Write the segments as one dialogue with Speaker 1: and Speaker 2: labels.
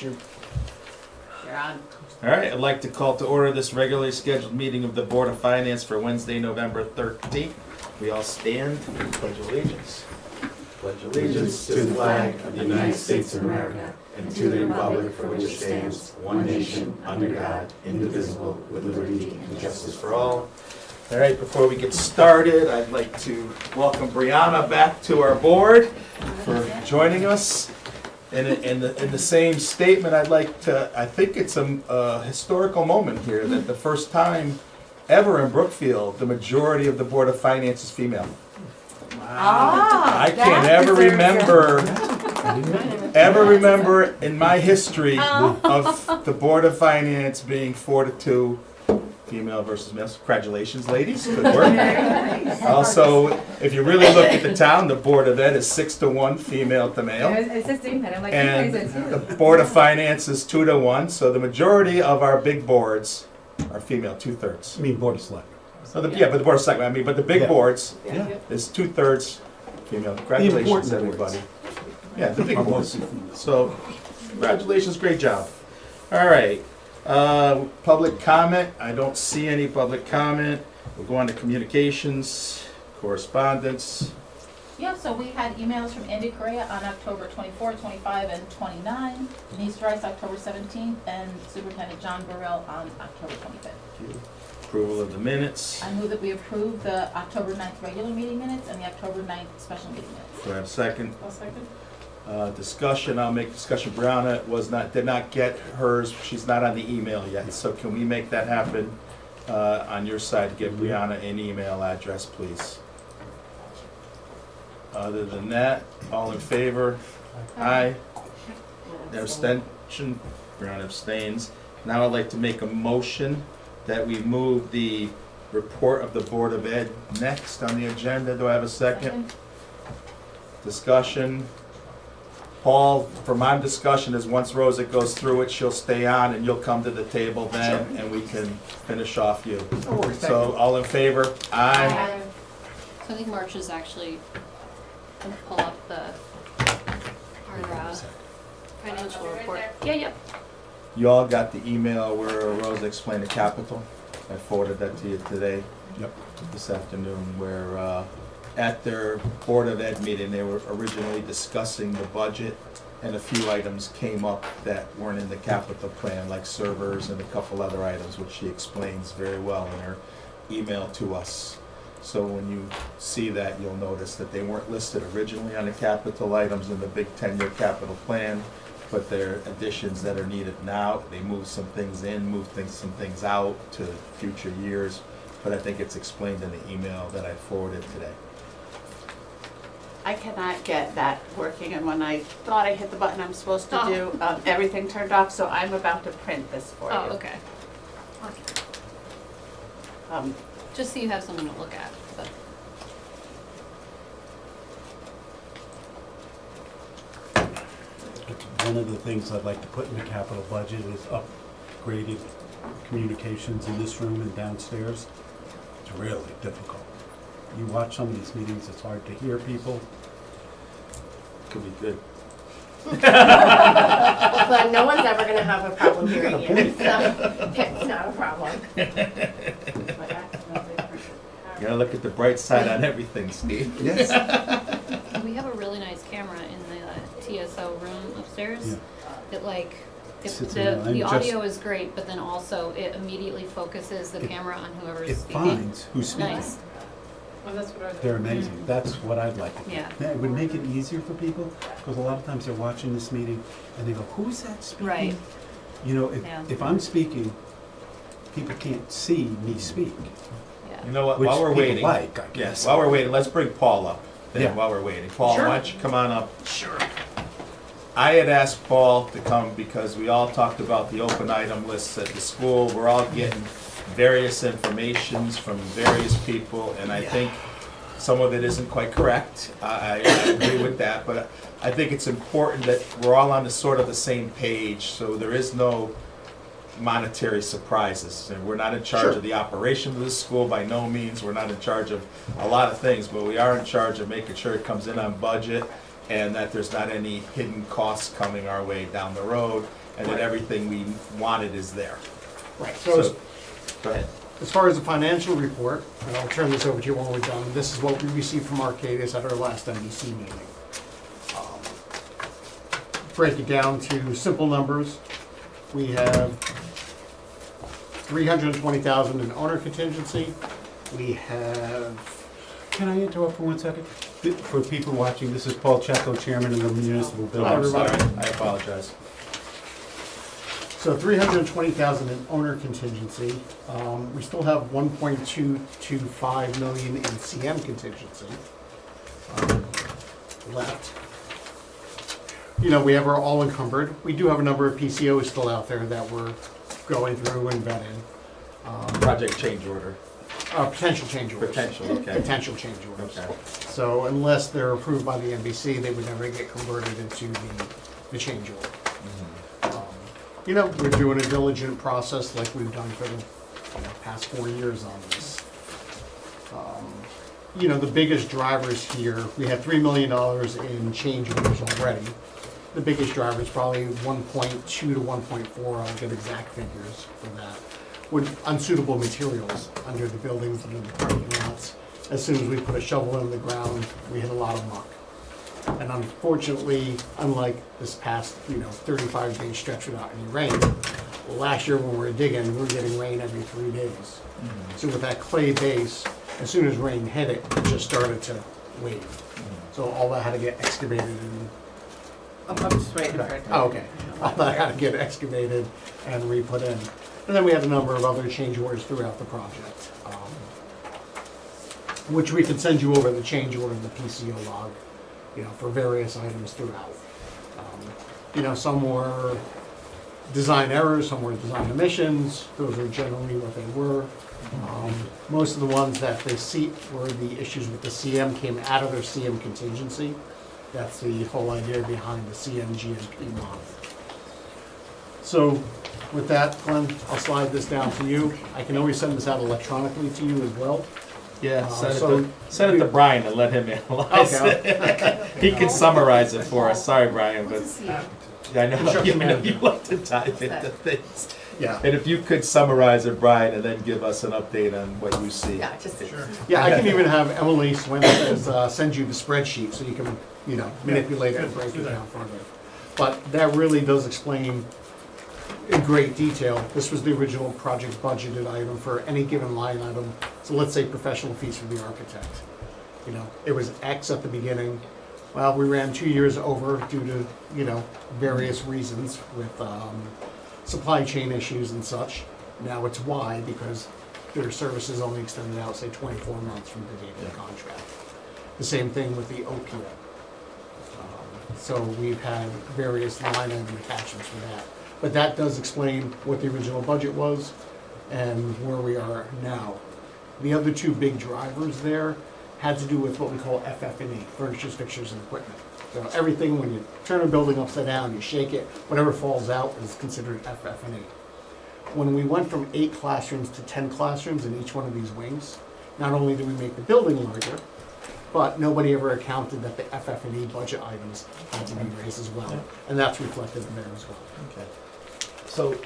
Speaker 1: you.
Speaker 2: You're on.
Speaker 3: All right, I'd like to call to order this regularly scheduled meeting of the Board of Finance for Wednesday, November 13th. We all stand and pledge allegiance. Pledge
Speaker 4: Allegiance to the flag of the United States of America and to the republic for which it stands, one nation, under God, indivisible, with liberty and justice for all.
Speaker 3: All right, before we get started, I'd like to welcome Brianna back to our board for joining us. In the same statement, I'd like to, I think it's a historical moment here that the first time ever in Brookfield, the majority of the Board of Finance is female. I can't ever remember in my history of the Board of Finance being 4-2, female versus male. Congratulations, ladies, good work. Also, if you really look at the town, the Board of Ed is 6-1, female to male.
Speaker 2: It's the same thing. I'm like,
Speaker 3: And
Speaker 2: you guys are
Speaker 3: the
Speaker 2: too.
Speaker 3: Board of Finance is 2-1, so the majority of our big boards are female, 2/3.
Speaker 1: I mean, Board of Selectmen.
Speaker 3: So but the Board of Selectmen, but the big
Speaker 1: Yeah.
Speaker 3: boards
Speaker 1: Yeah.
Speaker 3: is 2/3 female. Congratulations,
Speaker 1: important
Speaker 3: everybody.
Speaker 1: boards.
Speaker 3: Yeah, the big
Speaker 1: Are
Speaker 3: boards.
Speaker 1: mostly female.
Speaker 3: So, congratulations, great job. All right, public comment, I don't see any public comment. We'll go on to communications, correspondence.
Speaker 5: Yeah, so we had emails from Andy Correa on October 24, 25, and 29, Denise Rice October 17th, and Superintendent John Burrell on October 25th.
Speaker 3: Approval of the minutes.
Speaker 5: I move that we approve the October 9th regular meeting minutes and the October 9th special meeting minutes.
Speaker 3: Do I have a second?
Speaker 5: I'll second.
Speaker 3: Discussion, I'll make discussion. Brianna did not get hers, she's not on the email yet, so can we make that happen on your side? Give Brianna an email address, please. Other than that, all in favor? Aye. Abstention? Brianna abstains. Now I'd like to make a motion that we move the report of the Board of Ed next on the agenda. Do I have a second? Discussion. Paul, from my discussion is once Rosa goes through it, she'll stay on and you'll come to the table then and we can finish off you. So all in favor? Aye.
Speaker 6: So I think March is actually gonna pull up our financial report. Yeah.
Speaker 3: You all got the email where Rosa explained the capital? I forwarded that to you today.
Speaker 1: Yep.
Speaker 3: This afternoon, where at their Board of Ed meeting, they were originally discussing the budget, and a few items came up that weren't in the capital plan, like servers and a couple other items, which she explains very well in her email to us. So when you see that, you'll notice that they weren't listed originally on the capital items in the big 10-year capital plan, but they're additions that are needed now. They moved some things in, some things out to future years, but I think it's explained in the email that I forwarded today.
Speaker 2: I cannot get that working, and when I thought I hit the button I'm supposed to do, everything turned off, so I'm about to print this for you.
Speaker 6: Oh, okay. Just so you have something to look at. But
Speaker 1: One of the things I'd like to put in the capital budget is upgraded communications in this room and downstairs. It's really difficult. You watch some of these meetings, it's hard to hear people.
Speaker 3: Could be good.
Speaker 7: But no one's ever gonna have a problem hearing you, so it's not a problem.
Speaker 3: You gotta look at the bright side on everything, Steve.
Speaker 1: Yes.
Speaker 6: we have a really nice camera in the TSO room upstairs.
Speaker 1: Yeah.
Speaker 6: That like,
Speaker 1: Sits in
Speaker 6: the
Speaker 1: and
Speaker 6: audio is great, but then also it immediately focuses the camera on whoever's
Speaker 1: It
Speaker 6: speaking.
Speaker 1: finds who's speaking.
Speaker 6: Nice.
Speaker 1: They're amazing. That's what I'd like to do.
Speaker 6: Yeah.
Speaker 1: It would make it easier for people, because a lot of times they're watching this meeting and they go, who's that speaking?
Speaker 6: Right.
Speaker 1: You know,
Speaker 6: Yeah.
Speaker 1: if I'm speaking, people can't see me speak.
Speaker 3: You know what,
Speaker 1: Which
Speaker 3: while we're
Speaker 1: people
Speaker 3: waiting.
Speaker 1: like, I
Speaker 3: Yes,
Speaker 1: guess.
Speaker 3: while we're waiting, let's bring Paul up then,
Speaker 1: Yeah.
Speaker 3: while we're waiting. Paul,
Speaker 7: Sure.
Speaker 3: why don't you come on up? Sure. I had asked Paul to come because we all talked about the open item lists at the school. We're all getting various informations from various people, and I think some of it isn't quite correct. I agree with that, but I think it's important that we're all on the sort of the same page, so there is no monetary surprises. And we're not in charge of the operation of the school by no means. We're not in charge of a lot of things, but we are in charge of making sure it comes in on budget and that there's not any hidden costs coming our way down the road, and that
Speaker 8: Right.
Speaker 3: everything we wanted is there.
Speaker 8: Right, so
Speaker 3: Go ahead.
Speaker 8: as far as the financial report, and I'll turn this over to you when we're done, this is what we received from Arcadis at our last NBC meeting. Um, Break it down to simple numbers. We have 320,000 in owner contingency. We have,
Speaker 1: Can I interrupt for 1 second? For people watching, this is Paul Checo, Chairman of the Municipal
Speaker 3: Oh, I'm
Speaker 1: Building.
Speaker 3: sorry,
Speaker 8: everybody.
Speaker 3: I apologize.
Speaker 8: so 320,000 in owner contingency. We still have 1.225 million in CM contingency left. You know, we have our all encumbered. We do have a number of PCOs still out there that we're going through and vetting.
Speaker 3: Project change order,
Speaker 8: Potential change orders.
Speaker 3: potential, okay.
Speaker 8: Potential change orders.
Speaker 3: Okay.
Speaker 8: So unless they're approved by the NBC, they would never get converted into the change order. You know, we're doing a diligent process like we've done for the past 4 years on this. You know, the biggest drivers here, we had $3 million in change orders already. The biggest driver is probably 1.2 to 1.4, I'll get exact figures for that, with unsuitable materials under the buildings and in the parking lots. As soon as we put a shovel in the ground, we hit a lot of muck. And unfortunately, unlike this past, 35-day stretch without any rain, last year when we were digging, we were getting rain every 3 days. So with that clay base, as soon as rain hit it, it just started to wave. So all that had to get excavated and,
Speaker 2: I'm just waiting for it.
Speaker 8: oh, okay. All that had to get excavated and re-put in. And then we had a number of other change orders throughout the project, which we can send you over the change order, the PCO log, for various items throughout. Some were design errors, some were design omissions. Those are generally what they were. Most of the ones that they see were the issues with the CM came out of their CM contingency. That's the whole idea behind the CM GMP model. So with that, Glenn, I'll slide this down to you. I can always send this out electronically to you as well.
Speaker 3: Yeah,
Speaker 8: so-
Speaker 3: send it to Brian and let him analyze it.
Speaker 8: Okay.
Speaker 3: He can summarize it for us, sorry, Brian, but
Speaker 7: What's a CM?
Speaker 3: I know,
Speaker 8: Construction
Speaker 3: you
Speaker 8: management.
Speaker 3: like to dive into things.
Speaker 8: Yeah.
Speaker 3: And if you could summarize it, Brian, and then give us an update on what you see.
Speaker 7: Yeah, just.
Speaker 8: Yeah, I can even have Emily Swin send you the spreadsheet so you can, manipulate it and break it down further. But that really does explain in great detail. This was the original project budgeted item for any given line item. So let's say professional fees for the architect. It was X at the beginning. Well, we ran 2 years over due to, various reasons with supply chain issues and such. Now it's Y because their services only extended out, say, 24 months from the date of the contract. The same thing with the OPM. So we've had various line item attachments for that. But that does explain what the original budget was and where we are now. The other two big drivers there had to do with what we call FF&E, furnitures, fixtures, and equipment. So everything, when you turn a building upside down, you shake it, whatever falls out is considered FF&E. When we went from 8 classrooms to 10 classrooms in each one of these wings, not only did we make the building larger, but nobody ever accounted that the FF&E budget items had to be raised as well. And that's reflected in there as well.
Speaker 3: Okay. So,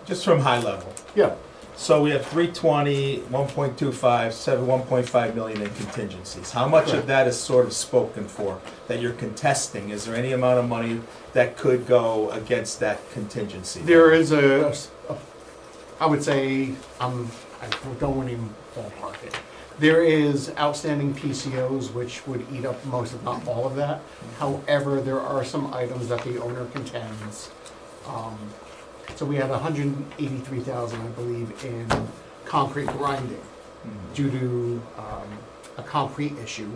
Speaker 3: just from high level,
Speaker 8: Yeah,
Speaker 3: so we have 320, 1.25, 1.5 million in contingencies. How much of that is sort of spoken for, that you're contesting? Is there any amount of money that could go against that contingency?
Speaker 8: there is I would say, I don't even ballpark it. There is outstanding PCOs which would eat up most, if not all of that. However, there are some items that the owner contends. So we had 183,000, I believe, in concrete grinding due to a concrete issue.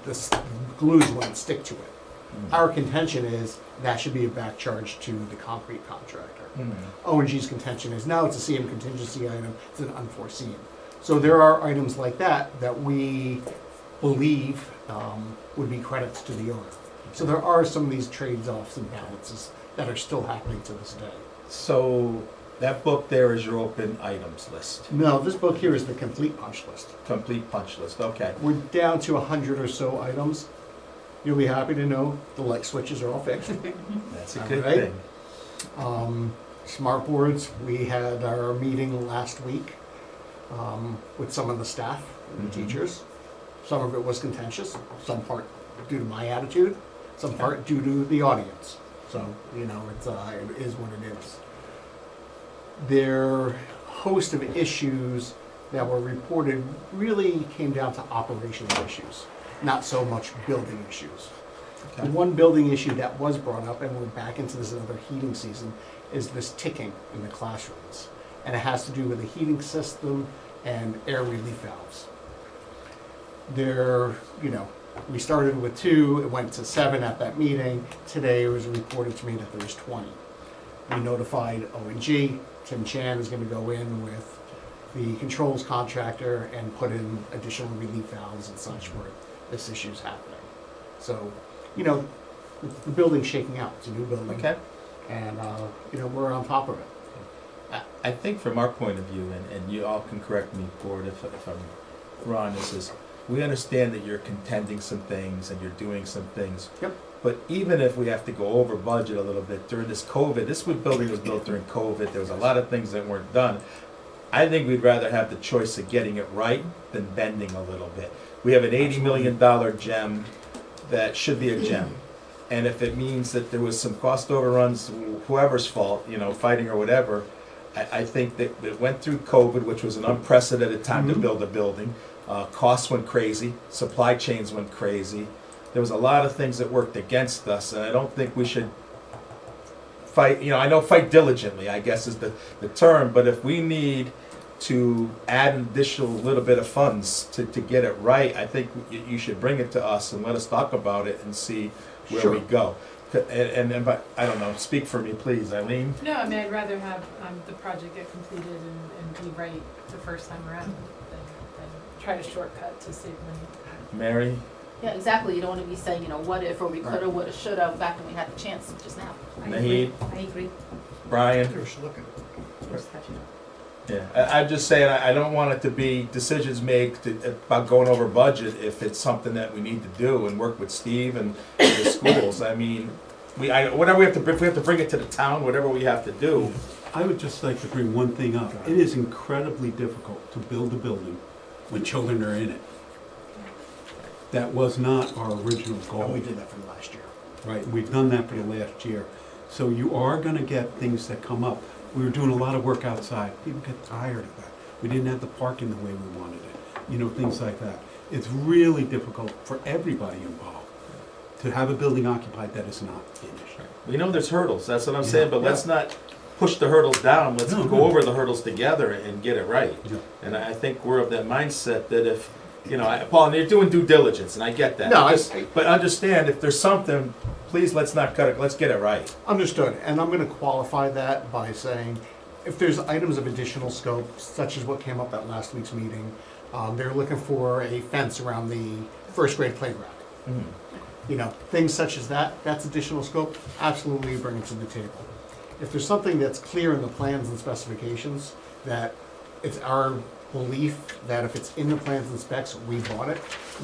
Speaker 8: The glues wouldn't stick to it. Our contention is that should be a back charge to the concrete contractor. O&G's contention is, no, it's a CM contingency item, it's an unforeseen. So there are items like that that we believe would be credits to the owner. So there are some of these trades-offs and balances that are still happening to this day.
Speaker 3: So, that book there is your open items list,
Speaker 8: No, this book here is the complete punch list.
Speaker 3: complete punch list, okay.
Speaker 8: We're down to 100 or so items. You'll be happy to know the light switches are all fixed.
Speaker 3: That's a
Speaker 8: All
Speaker 3: good
Speaker 8: right.
Speaker 3: thing.
Speaker 8: Smart boards, we had our meeting last week with some of the staff and the
Speaker 3: Mhm.
Speaker 8: teachers. Some of it was contentious, some part due to my attitude, some part due to the audience. So, you know, it is what it is. Their host of issues that were reported really came down to operational issues, not so much building issues.
Speaker 3: Okay.
Speaker 8: The one building issue that was brought up, and we're back into this another heating season, is this ticking in the classrooms. And it has to do with the heating system and air relief valves. We started with 2, it went to 7 at that meeting. Today it was reported to me that there's 20. We notified ONG, Tim Chan is gonna go in with the controls contractor and put in additional relief valves and such where this issue's happening. So, the building's shaking out, it's a new building.
Speaker 3: Okay.
Speaker 8: And, we're on top of it.
Speaker 3: I think from our point of view, and you all can correct me, board, if I'm wrong, is we understand that you're contending some things and you're doing some things.
Speaker 8: Yep.
Speaker 3: But even if we have to go over budget a little bit during this COVID, building was built during COVID, there was a lot of things that weren't done. I think we'd rather have the choice of getting it right than bending a little bit. We have an $80 million gem that should be a gem. And if it means that there was some cost overruns, whoever's fault, fighting or whatever, I think that it went through COVID, which was an unprecedented time to build a building. Costs went crazy, supply chains went crazy. There was a lot of things that worked against us, and I don't think we should fight, I know fight diligently, I guess is the term, but if we need to add an additional little bit of funds to get it right, I think you should bring it to us and let us talk about it and see where we
Speaker 8: Sure.
Speaker 3: go. But I don't know, speak for me, please, Eileen.
Speaker 9: No, I mean, I'd rather have the project get completed and be right the first time around than try to shortcut to save money.
Speaker 3: Mary?
Speaker 5: Yeah, exactly, you don't wanna be saying, what if, or we coulda, woulda, shoulda, back when we had the chance, just now.
Speaker 3: Naheed?
Speaker 5: I agree.
Speaker 3: Brian?
Speaker 5: Just catching up.
Speaker 3: Yeah, I'm just saying, I don't want it to be decisions made about going over budget if it's something that we need to do and work with Steve and the schools. I mean, whatever we have to, if we have to bring it to the town, whatever we have to do.
Speaker 1: I would just like to bring one thing up. It is incredibly difficult to build a building when children are in it. That was not our original goal.
Speaker 8: And we did that for last year.
Speaker 1: Right, we've done that for the last year. So you are gonna get things that come up. We were doing a lot of work outside. People get tired of that. We didn't have the parking the way we wanted it, things like that. It's really difficult for everybody involved to have a building occupied that is not finished.
Speaker 3: We know there's hurdles, that's what I'm saying, but
Speaker 1: Yeah.
Speaker 3: let's not push the hurdles down, let's
Speaker 1: No,
Speaker 3: go
Speaker 1: no.
Speaker 3: over the hurdles together and get it right.
Speaker 1: Yeah.
Speaker 3: And I think we're of that mindset that if, Paul, and you're doing due diligence, and I get that.
Speaker 8: No,
Speaker 3: But understand, if there's something, please, let's not cut it, let's get it right.
Speaker 8: Understood, and I'm gonna qualify that by saying, if there's items of additional scope, such as what came up at last week's meeting, they're looking for a fence around the first grade playground. Things such as that's additional scope, absolutely bring it to the table. If there's something that's clear in the plans and specifications, that it's our belief that if it's in the plans and specs, we bought it,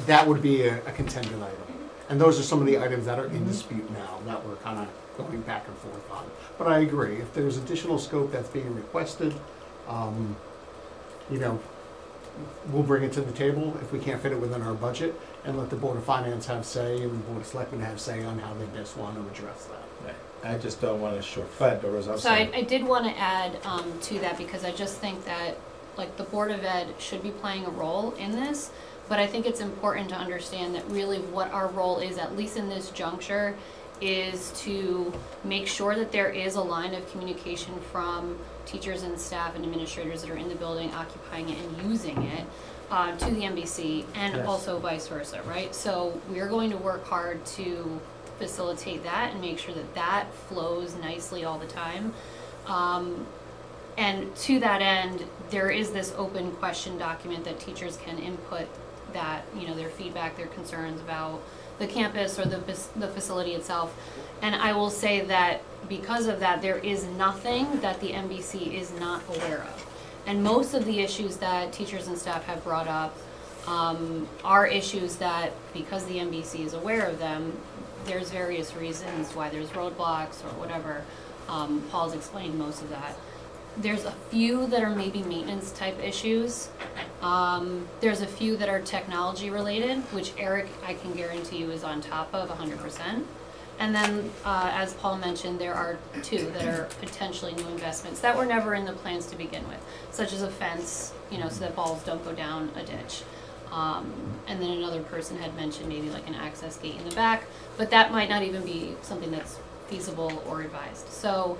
Speaker 8: that would be a contended item. And those are some of the items that are in dispute now, that we're kind of going back and forth on. But I agree, if there's additional scope that's being requested, we'll bring it to the table if we can't fit it within our budget, and let the Board of Finance have say, and the Board of Selectmen have say on how they best want to address that.
Speaker 3: I just don't want to shortcut, or as I'm
Speaker 6: So
Speaker 3: saying.
Speaker 6: I did want to add to that, because I just think that, the Board of Ed should be playing a role in this, but I think it's important to understand that really what our role is, at least in this juncture, is to make sure that there is a line of communication from teachers and staff and administrators that are in the building occupying it and using it to the MBC, and
Speaker 3: Yes.
Speaker 6: also vice versa, right? So we're going to work hard to facilitate that and make sure that that flows nicely all the time. And to that end, there is this open question document that teachers can input that, their feedback, their concerns about the campus or the facility itself. And I will say that because of that, there is nothing that the MBC is not aware of. And most of the issues that teachers and staff have brought up are issues that, because the MBC is aware of them, there's various reasons why there's roadblocks or whatever. Paul's explained most of that. There's a few that are maybe maintenance type issues. There's a few that are technology related, which Eric, I can guarantee you, is on top of 100%. And then, as Paul mentioned, there are two that are potentially new investments that were never in the plans to begin with, such as a fence, so that balls don't go down a ditch. And then another person had mentioned maybe like an access gate in the back, but that might not even be something that's feasible or advised. So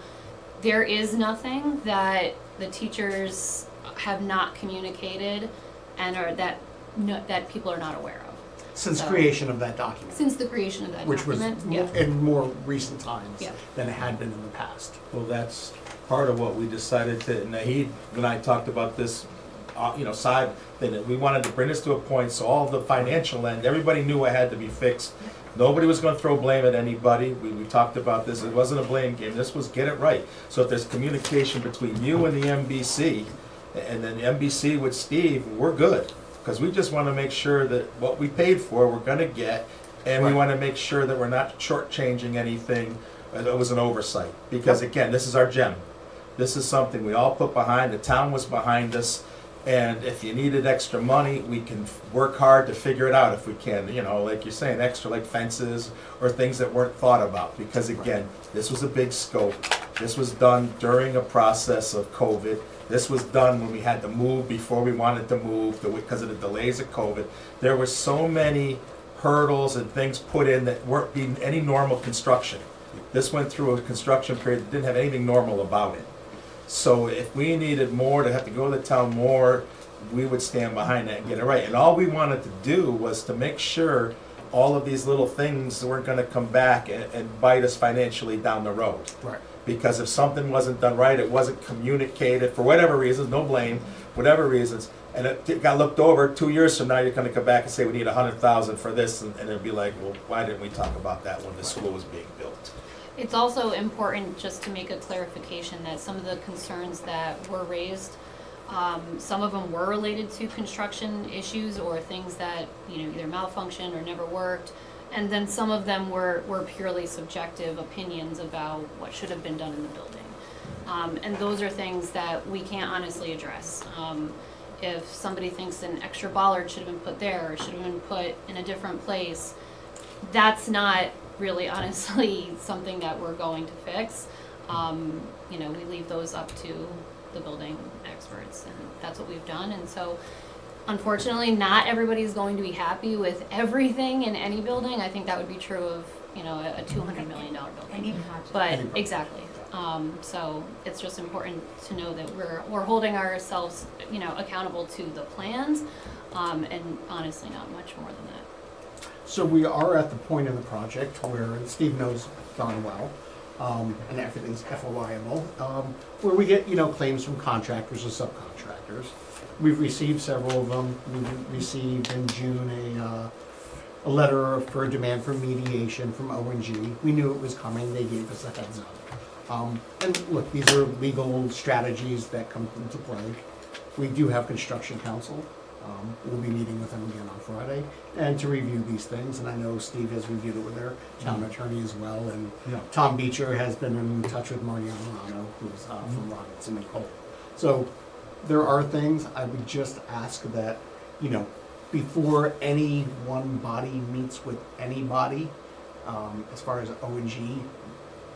Speaker 6: there is nothing that the teachers have not communicated and that people are not aware of.
Speaker 8: Since
Speaker 6: So-
Speaker 8: creation of that document,
Speaker 6: Since the creation of that
Speaker 8: which was
Speaker 6: document,
Speaker 8: in more recent times
Speaker 6: Yeah.
Speaker 8: than it had been in the past.
Speaker 3: Well, that's part of what we decided to, Naheed and I talked about this, side thing, that we wanted to bring this to a point so all the financial end, everybody knew it had to be fixed. Nobody was gonna throw blame at anybody. We talked about this. It wasn't a blame game. This was get it right. So if there's communication between you and the MBC, and then the MBC with Steve, we're good. Because we just wanna make sure that what we paid for, we're gonna get, and we
Speaker 8: Right.
Speaker 3: wanna make sure that we're not shortchanging anything, that was an oversight. Because again, this is our gem. This is something we all put behind, the town was behind us, and if you needed extra money, we can work hard to figure it out if we can, like you're saying, extra like fences or things that weren't thought about. Because again, this was a big scope. This was done during a process of COVID. This was done when we had to move before we wanted to move because of the delays of COVID. There were so many hurdles and things put in that weren't being any normal construction. This went through a construction period that didn't have anything normal about it. So if we needed more, to have to go to the town more, we would stand behind that and get it right. And all we wanted to do was to make sure all of these little things weren't gonna come back and bite us financially down the road.
Speaker 8: Right.
Speaker 3: Because if something wasn't done right, it wasn't communicated, for whatever reasons, no blame, whatever reasons, and it got looked over, 2 years from now, you're gonna come back and say, we need 100,000 for this, and it'd be like, well, why didn't we talk about that when the school was being built?
Speaker 6: It's also important just to make a clarification that some of the concerns that were raised, some of them were related to construction issues or things that, either malfunctioned or never worked. And then some of them were purely subjective opinions about what should have been done in the building. And those are things that we can't honestly address. If somebody thinks an extra bollard should have been put there or should have been put in a different place, that's not really honestly something that we're going to fix. We leave those up to the building experts, and that's what we've done. And so unfortunately, not everybody's going to be happy with everything in any building. I think that would be true of, a $200 million building. But, exactly. So it's just important to know that we're holding ourselves, accountable to the plans, and honestly, not much more than that.
Speaker 8: So we are at the point in the project where, and Steve knows darn well, and everything's FOIable, where we get, claims from contractors or subcontractors. We've received several of them. We received in June a letter for a demand for mediation from O&G. We knew it was coming. They gave us a heads up. And look, these are legal strategies that come into play. We do have construction counsel. We'll be meeting with them again on Friday and to review these things. And I know Steve has reviewed it with their town attorney as well. And
Speaker 1: Yeah.
Speaker 8: Tom Beecher has been in touch with Mariano Milano, who's from Robinson and Cole. So there are things I would just ask that, before any one body meets with anybody, as far as O&G,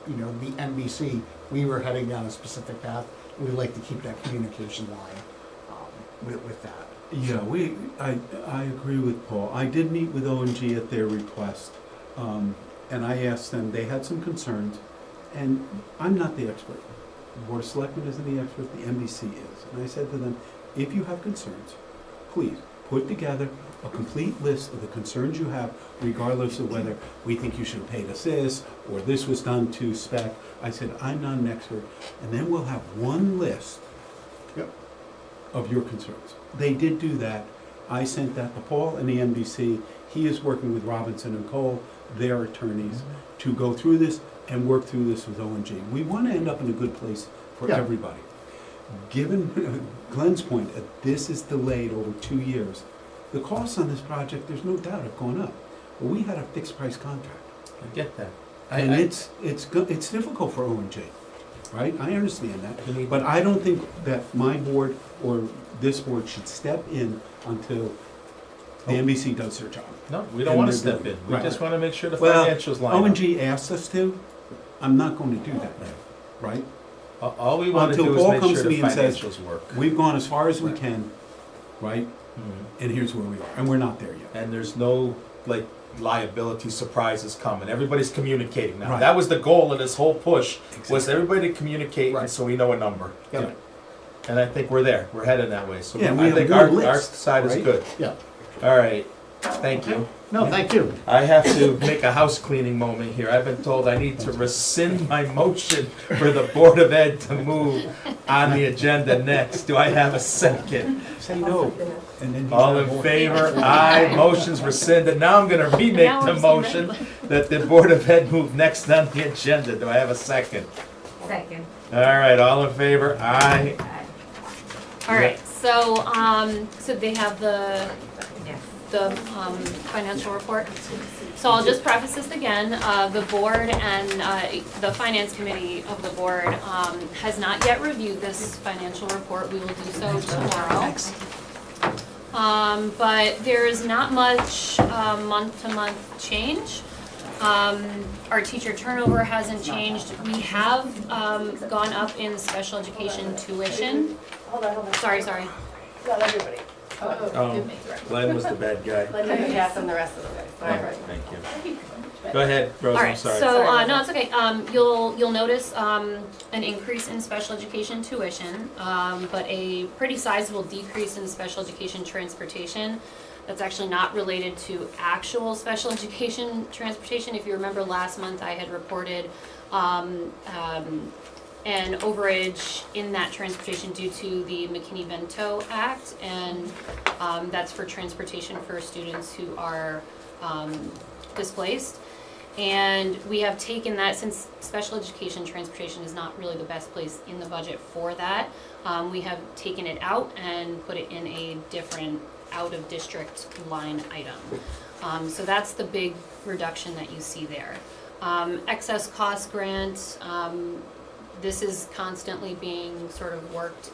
Speaker 8: the NBC, we were heading down a specific path. We'd like to keep that communication line with that.
Speaker 1: Yeah, I agree with Paul. I did meet with O&G at their request, and I asked them, they had some concerns, and I'm not the expert. The Board of Selectmen isn't the expert, the NBC is. And I said to them, if you have concerns, please put together a complete list of the concerns you have, regardless of whether we think you should have paid us this, or this was done to spec. I said, I'm not an expert, and then we'll have one list of your concerns. They did do that. I sent that to Paul and the NBC. He is working with Robinson and Cole, their attorneys, to go through this and work through this with O&G. We want to end up in a good place for
Speaker 8: Yeah.
Speaker 1: everybody. Given Glenn's point, that this is delayed over 2 years, the costs on this project, there's no doubt have gone up. But we had a fixed price contract.
Speaker 3: I get that.
Speaker 1: And it's difficult for O&G, right? I understand
Speaker 3: We
Speaker 1: that.
Speaker 3: need-
Speaker 1: But I don't think that my board or this board should step in until the NBC does their job.
Speaker 3: No, we don't
Speaker 1: And
Speaker 3: wanna
Speaker 1: they're
Speaker 3: step in. We
Speaker 1: right.
Speaker 3: just wanna make sure the
Speaker 1: Well,
Speaker 3: financials line up.
Speaker 1: O&G asked us to, I'm not going to do that now, right?
Speaker 3: All we wanna
Speaker 1: Until
Speaker 3: do is
Speaker 1: Paul
Speaker 3: make
Speaker 1: comes
Speaker 3: sure
Speaker 1: to
Speaker 3: the
Speaker 1: me and says,
Speaker 3: financials work.
Speaker 1: We've gone as far as we can, right?
Speaker 3: Mhm.
Speaker 1: And here's where we are, and we're not there yet.
Speaker 3: And there's no, like, liability surprises coming. Everybody's communicating now.
Speaker 1: Right.
Speaker 3: That was the goal of this whole push, was
Speaker 1: Exactly.
Speaker 3: everybody to communicate,
Speaker 8: Right.
Speaker 3: and so we know a number.
Speaker 8: Yeah.
Speaker 3: And I think we're there. We're headed that way. So
Speaker 1: Yeah, we
Speaker 3: I
Speaker 1: have a
Speaker 3: think
Speaker 1: good
Speaker 3: our
Speaker 1: list,
Speaker 3: side is
Speaker 1: right?
Speaker 3: good.
Speaker 8: Yeah.
Speaker 3: All right, thank you.
Speaker 8: No, thank you.
Speaker 3: I have to make a house cleaning moment here. I've been told I need to rescind my motion for the Board of Ed to move on the agenda next. Do I have a second?
Speaker 1: Say no, and then he's
Speaker 3: All
Speaker 1: not
Speaker 3: in
Speaker 1: going.
Speaker 3: favor? Aye, motion's rescinded. Now I'm gonna remake
Speaker 6: Now
Speaker 3: the
Speaker 6: we're
Speaker 3: motion that the Board of Ed move next on the agenda. Do I have a second?
Speaker 7: Second.
Speaker 3: All right, all in favor? Aye.
Speaker 6: All right, so they have the
Speaker 7: Yes.
Speaker 6: financial report. So I'll just preface this again, the board and the finance committee of the board has not yet reviewed this financial report. We will do so tomorrow. But there is not much month-to-month change. Our teacher turnover hasn't changed. We have gone up in special education tuition.
Speaker 7: Hold on.
Speaker 6: Sorry.
Speaker 7: Not everybody.
Speaker 3: Oh,
Speaker 5: Give me direct.
Speaker 3: Glenn was the bad guy.
Speaker 7: Let me pass on the rest of the way.
Speaker 3: All right, thank you. Go ahead, Rose,
Speaker 6: All
Speaker 3: I'm
Speaker 6: right,
Speaker 3: sorry.
Speaker 6: so, no, it's okay. You'll notice, an increase in special education tuition, but a pretty sizable decrease in special education transportation. That's actually not related to actual special education transportation. If you remember last month, I had reported, an overage in that transportation due to the McKinney-Vento Act, and, that's for transportation for students who are, displaced. And we have taken that, since special education transportation is not really the best place in the budget for that, we have taken it out and put it in a different out-of-district line item. So that's the big reduction that you see there. Excess cost grant, this is constantly being sort of worked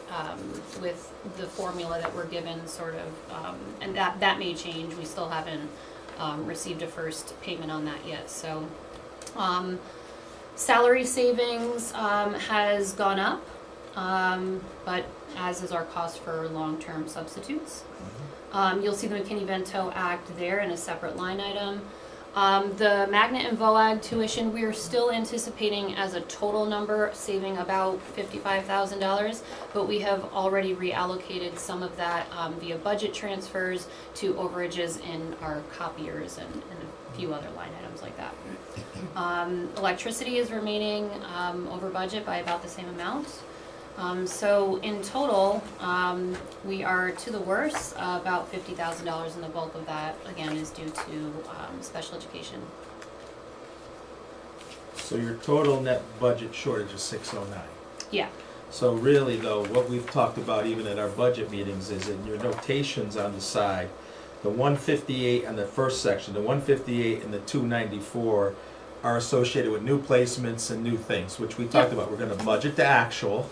Speaker 6: with the formula that we're given, sort of, and that may change. We still haven't received a first payment on that yet. So salary savings has gone up, but as is our cost for long-term substitutes. You'll see the McKinney-Vento Act there in a separate line item. The Magnet and VOAG tuition, we are still anticipating as a total number saving about $55,000, but we have already reallocated some of that via budget transfers to overages in our copiers and a few other line items like that. Electricity is remaining over budget by about the same amount. So in total, we are to the worst, about $50,000, and the bulk of that, again, is due to special education.
Speaker 3: So your total net budget shortage is 609.
Speaker 6: Yeah,
Speaker 3: So really though, what we've talked about even at our budget meetings is in your notations on the side, the 158 on the first section, the 158 and the 294 are associated with new placements and new things, which we talked about. We're gonna budget the actual,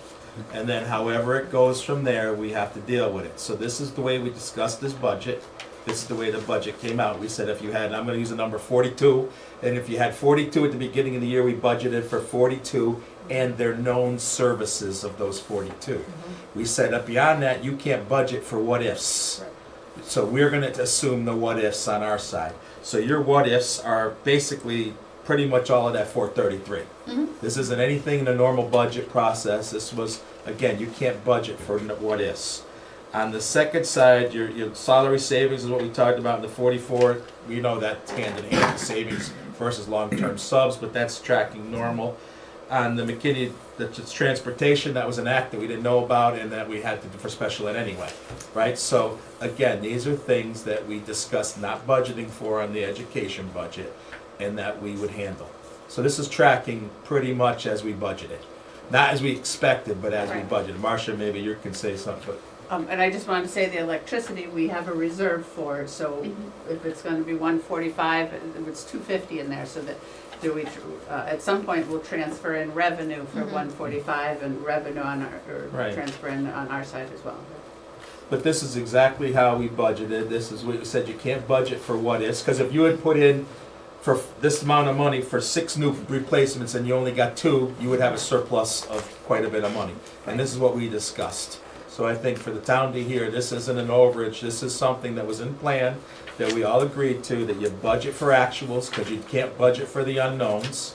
Speaker 3: and then however it goes from there, we have to deal with it. So this is the way we discussed this budget. This is the way the budget came out. We said if you had, and I'm gonna use the number 42, and if you had 42 at the beginning of the year, we budgeted for 42 and their known services of those 42. We said that beyond that, you can't budget for what ifs. So we're gonna assume the what ifs on our side. So your what ifs are basically pretty much all of that 433. This isn't anything in the normal budget process. This was, again, you can't budget for what ifs. On the second side, your salary savings is what we talked about in the 44. We know that's hand in hand, savings versus long-term subs, but that's tracking normal. On the McKinney, the transportation, that was an act that we didn't know about and that we had to do for special ed anyway, right? So again, these are things that we discussed not budgeting for on the education budget and that we would handle. So this is tracking pretty much as we budgeted. Not as we expected, but as we
Speaker 7: Right.
Speaker 3: budgeted. Marcia, maybe you can say something, but
Speaker 2: And I just wanted to say the electricity, we have a reserve for, so if it's gonna be 145, it's 250 in there, so that, at some point, we'll transfer in revenue for 145 and revenue on our, or
Speaker 3: Right.
Speaker 2: transfer in on our side as well.
Speaker 3: But this is exactly how we budgeted, this is what we said, you can't budget for what is, because if you had put in for this amount of money for 6 new replacements and you only got 2, you would have a surplus of quite a bit of money. And this is what we discussed. So I think for the town to hear, this isn't an overage, this is something that was in plan, that we all agreed to, that you budget for actuals, because you can't budget for the unknowns,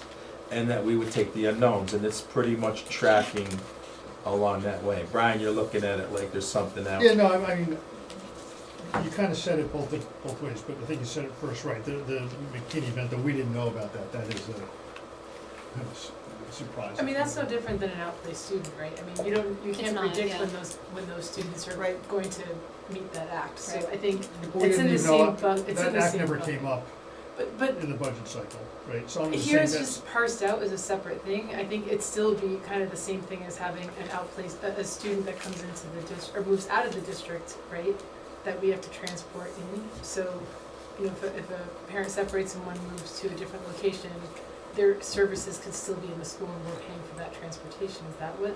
Speaker 3: and that we would take the unknowns, and it's pretty much tracking along that way. Brian, you're looking at it like there's something else.
Speaker 10: Yeah, no, I mean, you kind of said it both ways, but I think you said it first right. The McKinney event, though, we didn't know about that. That is kind of surprising.
Speaker 9: I mean, that's no different than an outplay student, right? I mean, you can't
Speaker 6: not,
Speaker 9: predict
Speaker 6: yeah.
Speaker 9: when those students are going to meet that act. So
Speaker 2: Right.
Speaker 9: I think
Speaker 10: We
Speaker 9: it's in
Speaker 10: didn't
Speaker 9: the
Speaker 10: even know
Speaker 9: same bucket, it's in
Speaker 10: that
Speaker 9: the
Speaker 10: act
Speaker 9: same
Speaker 10: never
Speaker 9: bucket.
Speaker 10: came up
Speaker 9: But
Speaker 10: in the budget cycle, right? So I'm just
Speaker 9: here
Speaker 10: saying
Speaker 9: it's
Speaker 10: that.
Speaker 9: just parsed out as a separate thing. I think it'd still be kind of the same thing as having an outplace, a student that comes into the district, or moves out of the district, right? That we have to transport in. So, you know, if a parent separates and one moves to a different location, their services could still be in the school and we're paying for that transportation. Is that what?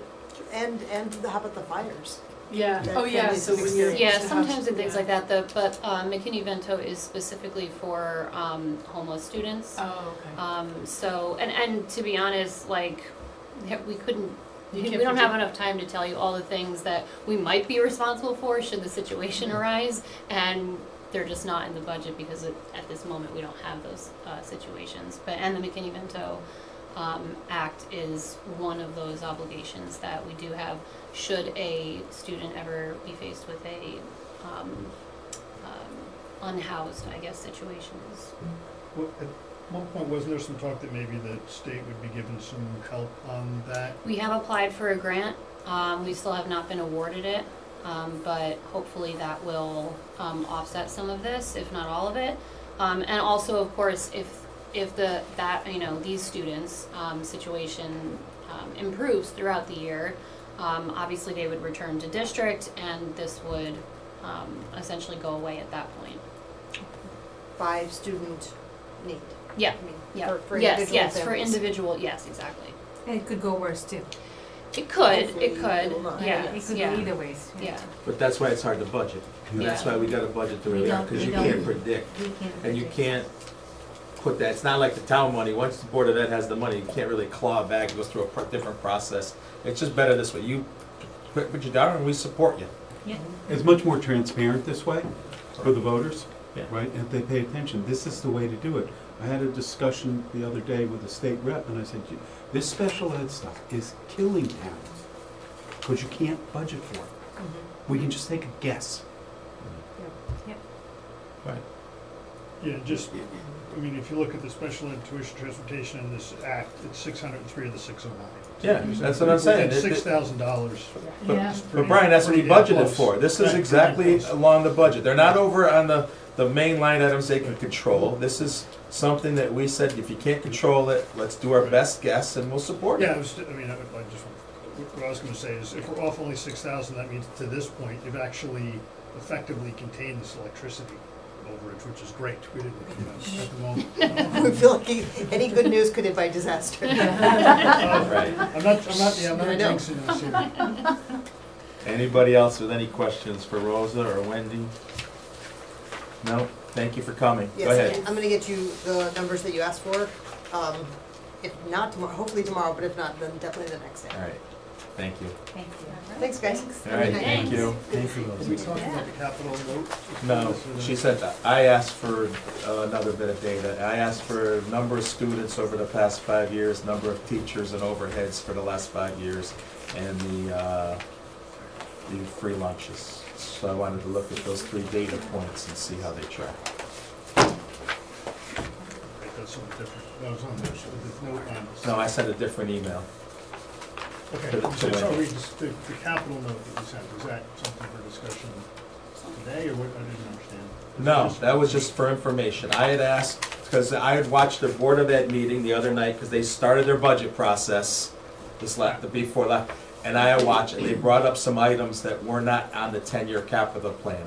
Speaker 11: And how about the fires?
Speaker 9: Yeah.
Speaker 11: That
Speaker 9: Oh, yeah.
Speaker 11: families
Speaker 9: So when you're
Speaker 6: Yeah,
Speaker 9: to have-
Speaker 6: sometimes in things
Speaker 9: yeah.
Speaker 6: like that, but McKinney-Vento is specifically for homeless students.
Speaker 9: Oh, okay.
Speaker 6: So, and to be honest, like, we couldn't,
Speaker 9: You
Speaker 6: we
Speaker 9: can't
Speaker 6: don't have
Speaker 9: predict-
Speaker 6: enough time to tell you all the things that we might be responsible for should the situation arise, and they're just not in the budget because at this moment, we don't have those situations. But, and the McKinney-Vento Act is one of those obligations that we do have should a student ever be faced with a unhoused, I guess, situation is.
Speaker 10: Well, at one point, wasn't there some talk that maybe the state would be given some help on that?
Speaker 6: We have applied for a grant, we still have not been awarded it, but hopefully that will offset some of this, if not all of it. And also, of course, if these students' situation improves throughout the year, obviously they would return to district and this would essentially go away at that point.
Speaker 11: By student need?
Speaker 6: Yeah,
Speaker 11: I mean,
Speaker 6: yeah,
Speaker 11: for
Speaker 6: yes,
Speaker 11: individual
Speaker 6: yes, for
Speaker 11: families.
Speaker 6: individual, yes, exactly.
Speaker 7: And it could go worse too.
Speaker 6: It could,
Speaker 11: Hopefully
Speaker 6: it could,
Speaker 11: it will not.
Speaker 6: yeah,
Speaker 7: It could
Speaker 6: yeah,
Speaker 7: go either ways.
Speaker 6: yeah.
Speaker 3: But that's why it's hard to budget. That's
Speaker 6: Yeah.
Speaker 3: why we gotta budget the way
Speaker 7: We
Speaker 3: we are,
Speaker 7: don't-
Speaker 3: because
Speaker 7: we
Speaker 3: you
Speaker 7: don't-
Speaker 3: can't predict.
Speaker 7: We can't
Speaker 3: And you
Speaker 7: predict.
Speaker 3: can't put that, it's not like the town money, once the Board of Ed has the money, you can't really claw it back, it goes through a different process. It's just better this way, you put you down and we support you.
Speaker 7: Yeah.
Speaker 1: It's much more transparent this way for the voters,
Speaker 3: Yeah.
Speaker 1: right? If they pay attention, this is the way to do it. I had a discussion the other day with a state rep, and I said, this special ed stuff is killing towns, because you can't budget for it. We can just take a guess.
Speaker 3: Right.
Speaker 10: Yeah, just, I mean, if you look at the special ed tuition transportation in this act, it's 603 of the 609.
Speaker 3: Yeah, that's what I'm saying.
Speaker 10: $6,000.
Speaker 9: Yeah.
Speaker 3: But Brian, that's what we budgeted for. This is
Speaker 10: Right,
Speaker 3: exactly
Speaker 10: pretty close.
Speaker 3: along the budget. They're not over on the main line items they can control. This is something that we said, if you can't control it, let's do our
Speaker 10: Right.
Speaker 3: best guess and we'll support
Speaker 10: Yeah,
Speaker 3: it.
Speaker 10: what I was gonna say is, if we're off only 6,000, that means to this point, you've actually effectively contained this electricity overage, which is great. We didn't, at the moment.
Speaker 11: We feel like any good news could invite disaster.
Speaker 3: Right.
Speaker 10: I'm not
Speaker 11: I know.
Speaker 10: jinxing this here.
Speaker 3: Anybody else with any questions for Rosa or Wendy? No? Thank you for coming. Go
Speaker 11: Yes,
Speaker 3: ahead.
Speaker 11: I'm gonna get you the numbers that you asked for. If not tomorrow, hopefully tomorrow, but if not, then definitely the next day.
Speaker 3: All right. Thank you.
Speaker 7: Thank you.
Speaker 11: Thanks, guys.
Speaker 3: All right, thank you.
Speaker 1: Thank you,
Speaker 10: Are
Speaker 1: Rosie.
Speaker 10: we talking about the capital note?
Speaker 3: No, she said that. I asked for another bit of data. I asked for number of students over the past 5 years, number of teachers and overheads for the last 5 years, and the free lunches. So I wanted to look at those 3 data points and see how they track.
Speaker 10: Right, that's something different. That was on there, so there's no,
Speaker 3: No, I sent a different email.
Speaker 10: okay,
Speaker 3: to
Speaker 10: so
Speaker 3: Wendy.
Speaker 10: the capital note that you sent, is that something for discussion today, or what? I didn't understand.
Speaker 3: No, that was just for information. I had asked, because I had watched the Board of Ed meeting the other night, because they started their budget process before last. and I watch, and they brought up some items that were not on the 10-year capital plan.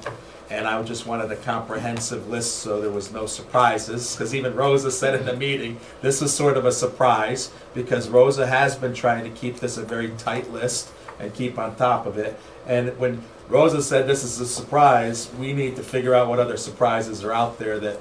Speaker 3: And I just wanted a comprehensive list so there was no surprises, because even Rosa said in the meeting, this was sort of a surprise, because Rosa has been trying to keep this a very tight list and keep on top of it. And when Rosa said this is a surprise, we need to figure out what other surprises are out there that,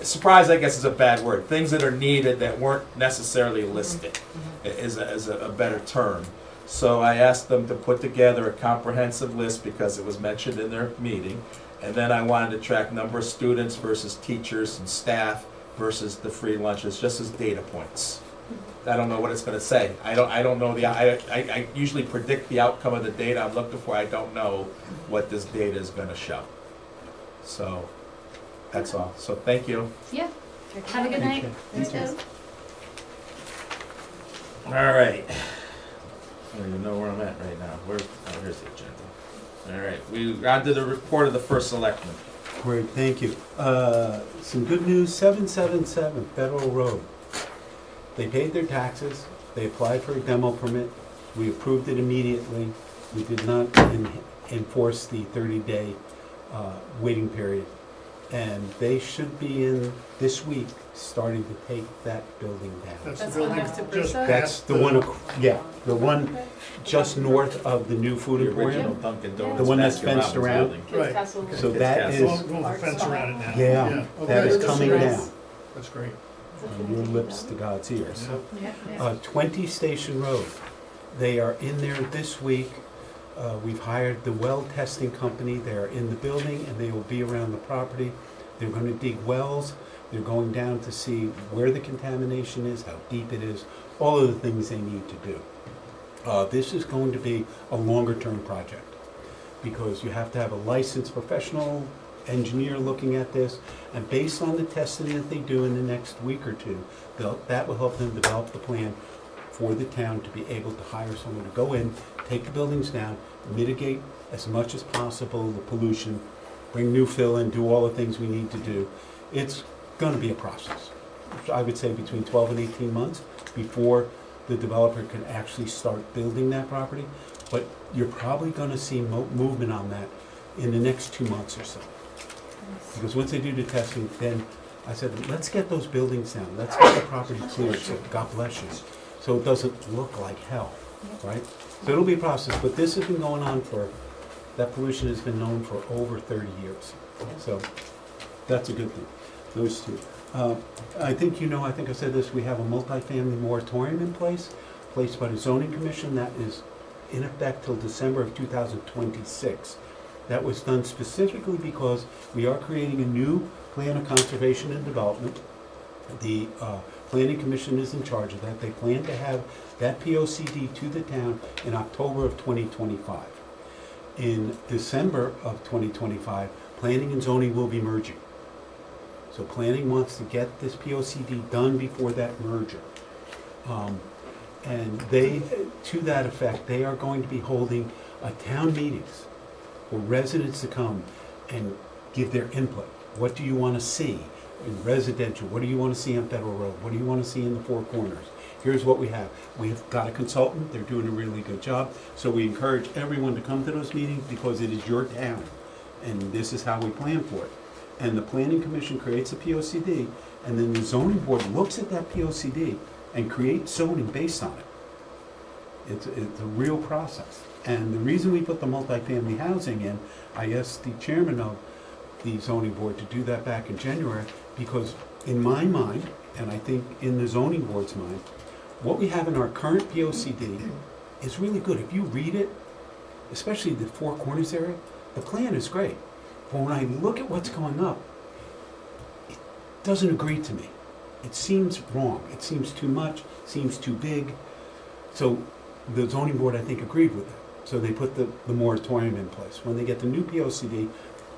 Speaker 3: surprise I guess is a bad word, things that are needed that weren't necessarily listed is a better term. So I asked them to put together a comprehensive list because it was mentioned in their meeting. And then I wanted to track number of students versus teachers and staff versus the free lunches, just as data points. I don't know what it's gonna say. I don't know I usually predict the outcome of the data I'm looking for. I don't know what this data is gonna show. So, that's all. So thank you.
Speaker 6: Yeah, have a good night.
Speaker 1: Okay. You too.
Speaker 3: All right. I don't even know where I'm at right now. Here's the agenda. All right, we got to the report of the first selectman.
Speaker 1: Great, thank you. Some good news, 777 Federal Road. They paid their taxes, they applied for a demo permit, we approved it immediately. We did not enforce the 30-day waiting period. And they should be in this week, starting to take that building down.
Speaker 10: That's
Speaker 9: That's
Speaker 10: the
Speaker 9: one
Speaker 10: building
Speaker 9: next to
Speaker 10: just
Speaker 9: Brissa?
Speaker 1: That's
Speaker 10: past
Speaker 1: the one, the one just north of the new food
Speaker 3: The original
Speaker 1: emporium.
Speaker 3: Dunkin' Donuts.
Speaker 1: The one that's
Speaker 3: Baskin Robbins
Speaker 1: fenced around?
Speaker 3: building.
Speaker 10: Right.
Speaker 9: Castle.
Speaker 10: Okay.
Speaker 1: So
Speaker 3: It's
Speaker 1: that
Speaker 3: Castle.
Speaker 1: is,
Speaker 10: Going with the fence around it now.
Speaker 1: yeah, that
Speaker 10: okay.
Speaker 1: is coming down.
Speaker 10: That's great.
Speaker 1: On your lips to God's ears.
Speaker 10: Yeah.
Speaker 1: 20 Station Road. They are in there this week. We've hired the well testing company. They're in the building and they will be around the property. They're going to dig wells. They're going down to see where the contamination is, how deep it is, all of the things they need to do. This is going to be a longer-term project because you have to have a licensed professional engineer looking at this, and based on the testing that they do in the next week or two, that will help them develop the plan for the town to be able to hire someone to go in, take the buildings down, mitigate as much as possible the pollution, bring new fill in, do all the things we need to do. It's gonna be a process. I would say between 12 and 18 months before the developer can actually start building that property. But you're probably gonna see movement on that in the next 2 months or so. Because once they do the testing, then I said, let's get those buildings down, let's get the property cleared, so God bless you, so it doesn't look like hell, right? So it'll be a process, but this has been going on that pollution has been known for over 30 years. So that's a good thing, those two. I think I said this, we have a multifamily moratorium in place, placed by the zoning commission that is in effect till December of 2026. That was done specifically because we are creating a new plan of conservation and development. The planning commission is in charge of that. They plan to have that POCD to the town in October of 2025. In December of 2025, planning and zoning will be merging. So planning wants to get this POCD done before that merger. And they, to that effect, they are going to be holding town meetings for residents to come and give their input. What do you want to see in residential? What do you want to see on Federal Road? What do you want to see in the Four Corners? Here's what we have. We've got a consultant. They're doing a really good job. So we encourage everyone to come to those meetings because it is your town. And this is how we plan for it. And the Planning Commission creates a POCD, and then the zoning board looks at that POCD and creates zoning based on it. It's a real process. And the reason we put the multifamily housing in, I asked the chairman of the zoning board to do that back in January, because in my mind, and I think in the zoning board's mind, what we have in our current POCD is really good. If you read it, especially the Four Corners area, the plan is great. But when I look at what's going up, it doesn't agree to me. It seems wrong. It seems too much, seems too big. So the zoning board, I think, agreed with that. So they put the moratorium in place. When they get the new POCD,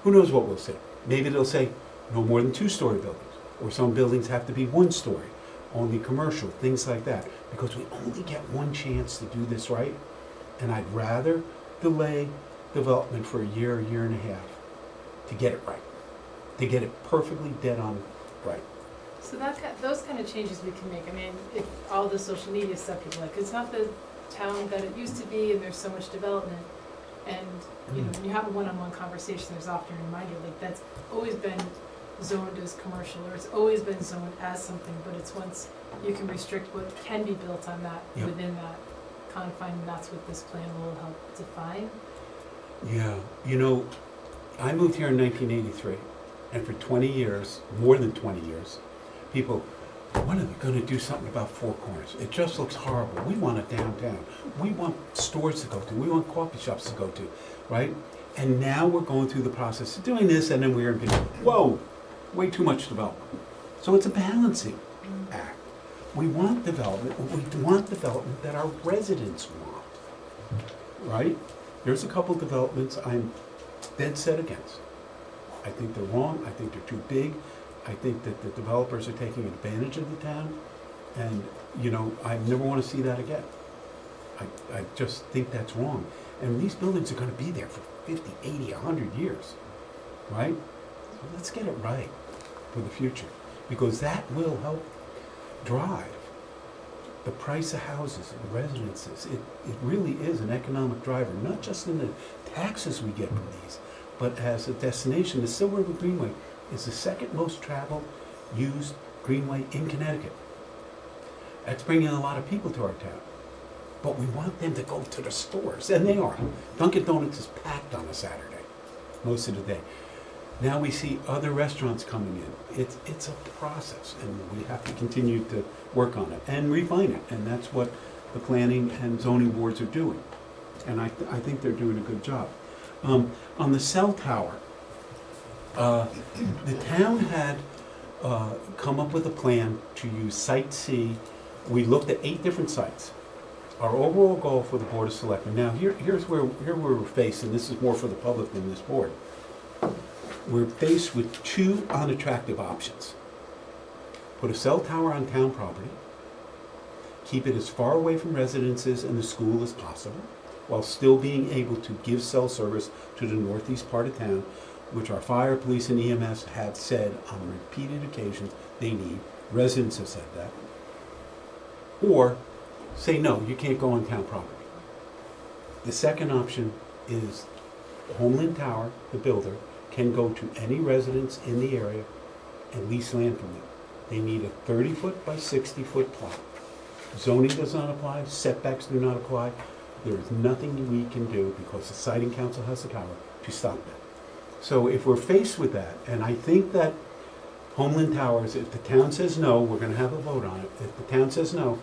Speaker 1: who knows what we'll see? Maybe they'll say no more than 2-story buildings, or some buildings have to be 1-story, only commercial, things like that. Because we only get one chance to do this right, and I'd rather delay development for a year and a half to get it right, to get it perfectly dead on right.
Speaker 9: So those kind of changes we can make. I mean, if all the social media stuff people like, it's not the town that it used to be, and there's so much development. And, you know, when you have a one-on-one conversation, there's often a reminder, like, that's always been zoned as commercial, or it's always been zoned as something, but it's once you can restrict what can be built on that,
Speaker 1: Yep.
Speaker 9: within that confine, and that's what this plan will help define.
Speaker 1: Yeah, you know, I moved here in 1983, and for 20 years, more than 20 years, people, when are they gonna do something about Four Corners? It just looks horrible. We want a downtown. We want stores to go to. We want coffee shops to go to, right? And now we're going through the process of doing this, and then we're gonna be, whoa, way too much development. So it's a balancing act. We want development, but we want development that our residents want, right? There's a couple developments I'm dead set against. I think they're wrong, I think they're too big, I think that the developers are taking advantage of the town, and, you know, I never wanna see that again. I just think that's wrong. And these buildings are gonna be there for 50, 80, 100 years, right? So let's get it right for the future, because that will help drive the price of houses and residences. It really is an economic driver, not just in the taxes we get from these, but as a destination. The Silver River Greenway is the second most traveled, used greenway in Connecticut. That's bringing a lot of people to our town. But we want them to go to the stores, and they are. Dunkin' Donuts is packed on a Saturday, most of the day. Now we see other restaurants coming in. It's a process, and we have to continue to work on it and refine it, and that's what the planning and zoning boards are doing. And I think they're doing a good job. On the cell tower, the town had come up with a plan to use Site C. We looked at 8 different sites. Our overall goal for the Board of Selectmen, now here's where we're faced, and this is more for the public than this board. We're faced with 2 unattractive options. Put a cell tower on town property, keep it as far away from residences and the school as possible, while still being able to give cell service to the northeast part of town, which our fire, police, and EMS have said on repeated occasions they need. Residents have said that. Or say, no, you can't go on town property. The second option is Homeland Tower, the builder, can go to any residence in the area and lease land from them. They need a 30-foot by 60-foot plot. Zoning does not apply, setbacks do not apply. There is nothing we can do, because the siting council has the power to stop that. So if we're faced with that, and I think that Homeland Towers, if the town says no, we're gonna have a vote on it. If the town says no,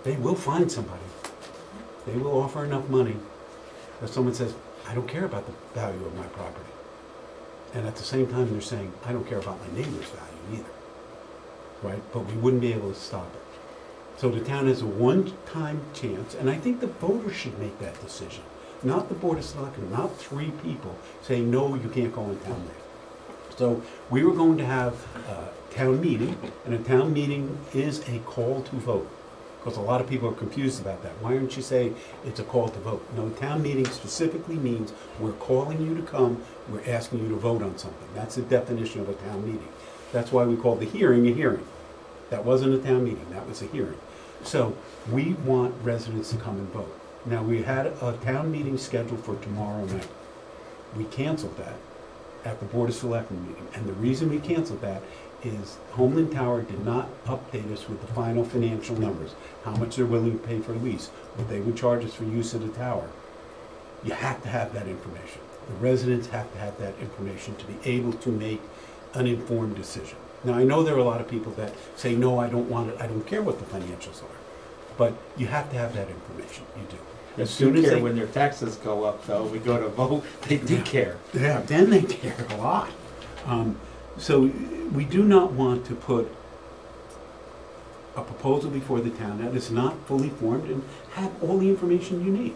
Speaker 1: they will find somebody. They will offer enough money that someone says, I don't care about the value of my property. And at the same time, they're saying, I don't care about my neighbor's value either, right? But we wouldn't be able to stop it. So the town has a one-time chance, and I think the voters should make that decision, not the Board of Selectmen, not 3 people saying, no, you can't go in town there. So we were going to have a town meeting, and a town meeting is a call to vote, because a lot of people are confused about that. Why don't you say it's a call to vote? No, town meeting specifically means we're calling you to come, we're asking you to vote on something. That's the definition of a town meeting. That's why we called the hearing a hearing. That wasn't a town meeting, that was a hearing. So we want residents to come and vote. Now, we had a town meeting scheduled for tomorrow night. We canceled that at the Board of Selectmen meeting. And the reason we canceled that is Homeland Tower did not update us with the final financial numbers, how much they're willing to pay for a lease, what they would charge us for use of the tower. You have to have that information. The residents have to have that information to be able to make an informed decision. Now, I know there are a lot of people that say, no, I don't want it, I don't care what the financials are. But you have to have that information, you do. As soon as they,
Speaker 3: when their taxes go up, though, we go to vote, they do care.
Speaker 1: yeah, then they care a lot. So we do not want to put a proposal before the town that is not fully formed and have all the information you need,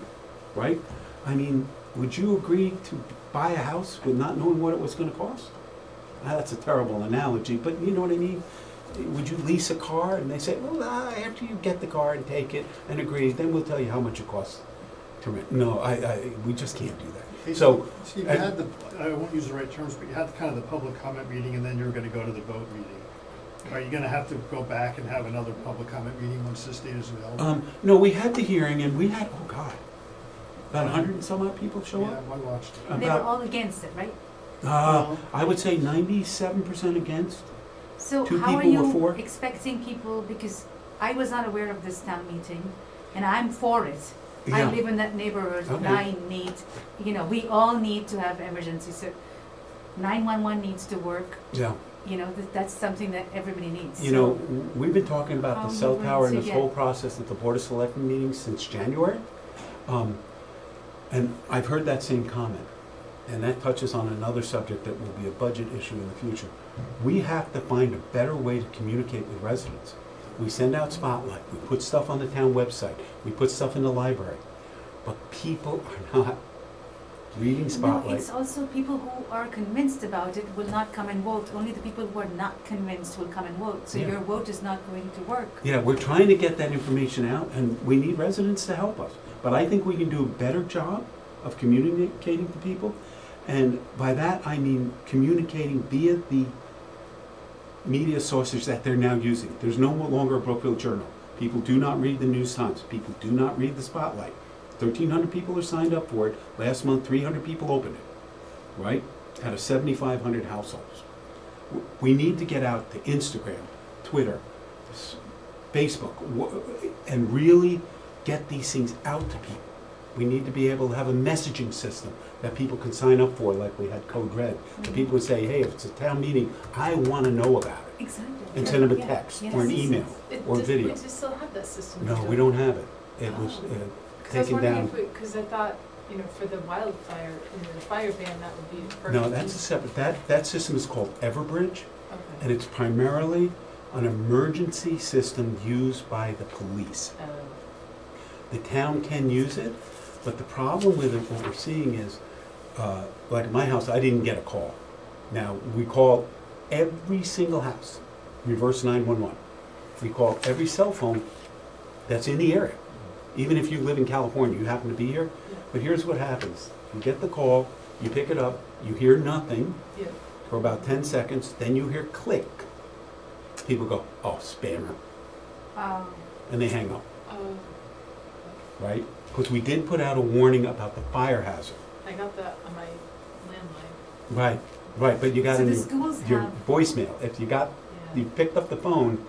Speaker 1: right? I mean, would you agree to buy a house with not knowing what it was gonna cost? That's a terrible analogy, but you know what I mean? Would you lease a car and they say, well, after you get the car and take it and agree, then we'll tell you how much it costs to rent. No, we just can't do that. So,
Speaker 10: Steve, you had the, I won't use the right terms, but you had kind of the public comment meeting, and then you were gonna go to the vote meeting. Are you gonna have to go back and have another public comment meeting once this data is available?
Speaker 1: No, we had the hearing and we had, oh God, about 100 and some odd people show
Speaker 10: Yeah,
Speaker 1: up.
Speaker 10: I watched.
Speaker 7: They were
Speaker 1: About,
Speaker 7: all against it, right?
Speaker 1: I would say 97% against.
Speaker 7: So
Speaker 1: Two
Speaker 7: how are
Speaker 1: people were
Speaker 7: you
Speaker 1: for?
Speaker 7: expecting people, because I was not aware of this town meeting, and I'm for it. I
Speaker 1: Yeah.
Speaker 7: live in that neighborhood, and
Speaker 1: Okay.
Speaker 7: I need, we all need to have emergency, so 911 needs to work,
Speaker 1: Yeah.
Speaker 7: that's something that everybody needs.
Speaker 1: You know, we've been talking about
Speaker 7: How
Speaker 1: the
Speaker 7: are
Speaker 1: cell
Speaker 7: you going
Speaker 1: tower and
Speaker 7: to
Speaker 1: this
Speaker 7: get-
Speaker 1: whole process at the Board of Selectmen meetings since January. And I've heard that same comment. And that touches on another subject that will be a budget issue in the future. We have to find a better way to communicate with residents. We send out Spotlight, we put stuff on the town website, we put stuff in the library. But people are not reading
Speaker 7: No,
Speaker 1: Spotlight.
Speaker 7: it's also people who are convinced about it will not come and vote. Only the people who are not convinced will come and vote. So
Speaker 1: Yeah.
Speaker 7: your vote is not going to work.
Speaker 1: Yeah, we're trying to get that information out, and we need residents to help us. But I think we can do a better job of communicating to people. And by that, I mean communicating via the media sources that they're now using. There's no longer a Brookfield Journal. People do not read the News Times. People do not read the Spotlight. 1,300 people are signed up for it. Last month, 300 people opened it, right? Out of 7,500 households. We need to get out to Instagram, Twitter, Facebook, and really get these things out to people. We need to be able to have a messaging system that people can sign up for, like we had Code Red. And people would say, hey, if it's a town meeting, I want to know about it.
Speaker 7: Exactly.
Speaker 1: And send them a
Speaker 7: Yeah.
Speaker 1: text
Speaker 7: Yes.
Speaker 1: or an email or video.
Speaker 9: We just still have that system.
Speaker 1: No, we don't have it. It was
Speaker 9: Because I was
Speaker 1: taken
Speaker 9: wondering
Speaker 1: down.
Speaker 9: if because I thought, for the wildfire, the fire ban, that would be perfect.
Speaker 1: No, that's a separate, that system is called Everbridge,
Speaker 9: Okay.
Speaker 1: and it's primarily an emergency system used by the police. The town can use it, but the problem with it, what we're seeing is, like at my house, I didn't get a call. Now, we call every single house, reverse 911. We call every cell phone that's in the area. Even if you live in California, you happen to be here.
Speaker 9: Yeah.
Speaker 1: But here's what happens. You get the call, you pick it up, you hear nothing
Speaker 9: Yeah.
Speaker 1: for about 10 seconds, then you hear click. People go, oh, spammer, and they hang up, right? Because we did put out a warning about the fire hazard.
Speaker 9: I got that on my landline.
Speaker 1: Right, right, but you got
Speaker 7: So
Speaker 1: in
Speaker 7: the schools
Speaker 1: your
Speaker 7: have,
Speaker 1: voicemail. If you got,
Speaker 9: Yeah.
Speaker 1: you picked up the phone,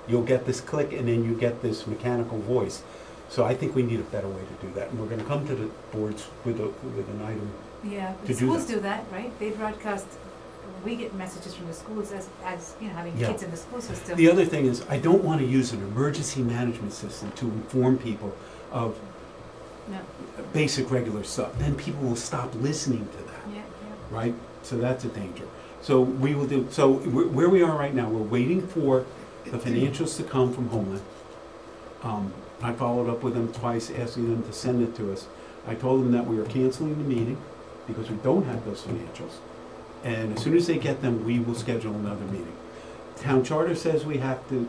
Speaker 1: you'll get this click and then you get this mechanical voice. So I think we need a better way to do that, and we're gonna come to the boards with an item.
Speaker 7: yeah,
Speaker 1: to
Speaker 7: the
Speaker 1: do
Speaker 7: schools
Speaker 1: that.
Speaker 7: do that, right? They broadcast, we get messages from the schools as having
Speaker 1: Yeah.
Speaker 7: kids in the school system.
Speaker 1: The other thing is, I don't wanna use an emergency management system to inform people of
Speaker 7: No,
Speaker 1: basic regular stuff. Then people will stop listening to that.
Speaker 7: yeah,
Speaker 1: Right? So that's a danger. So we will do, so where we are right now, we're waiting for the financials to come from Homeland. I followed up with them twice, asking them to send it to us. I told them that we are canceling the meeting because we don't have those financials. And as soon as they get them, we will schedule another meeting. Town charter says we have to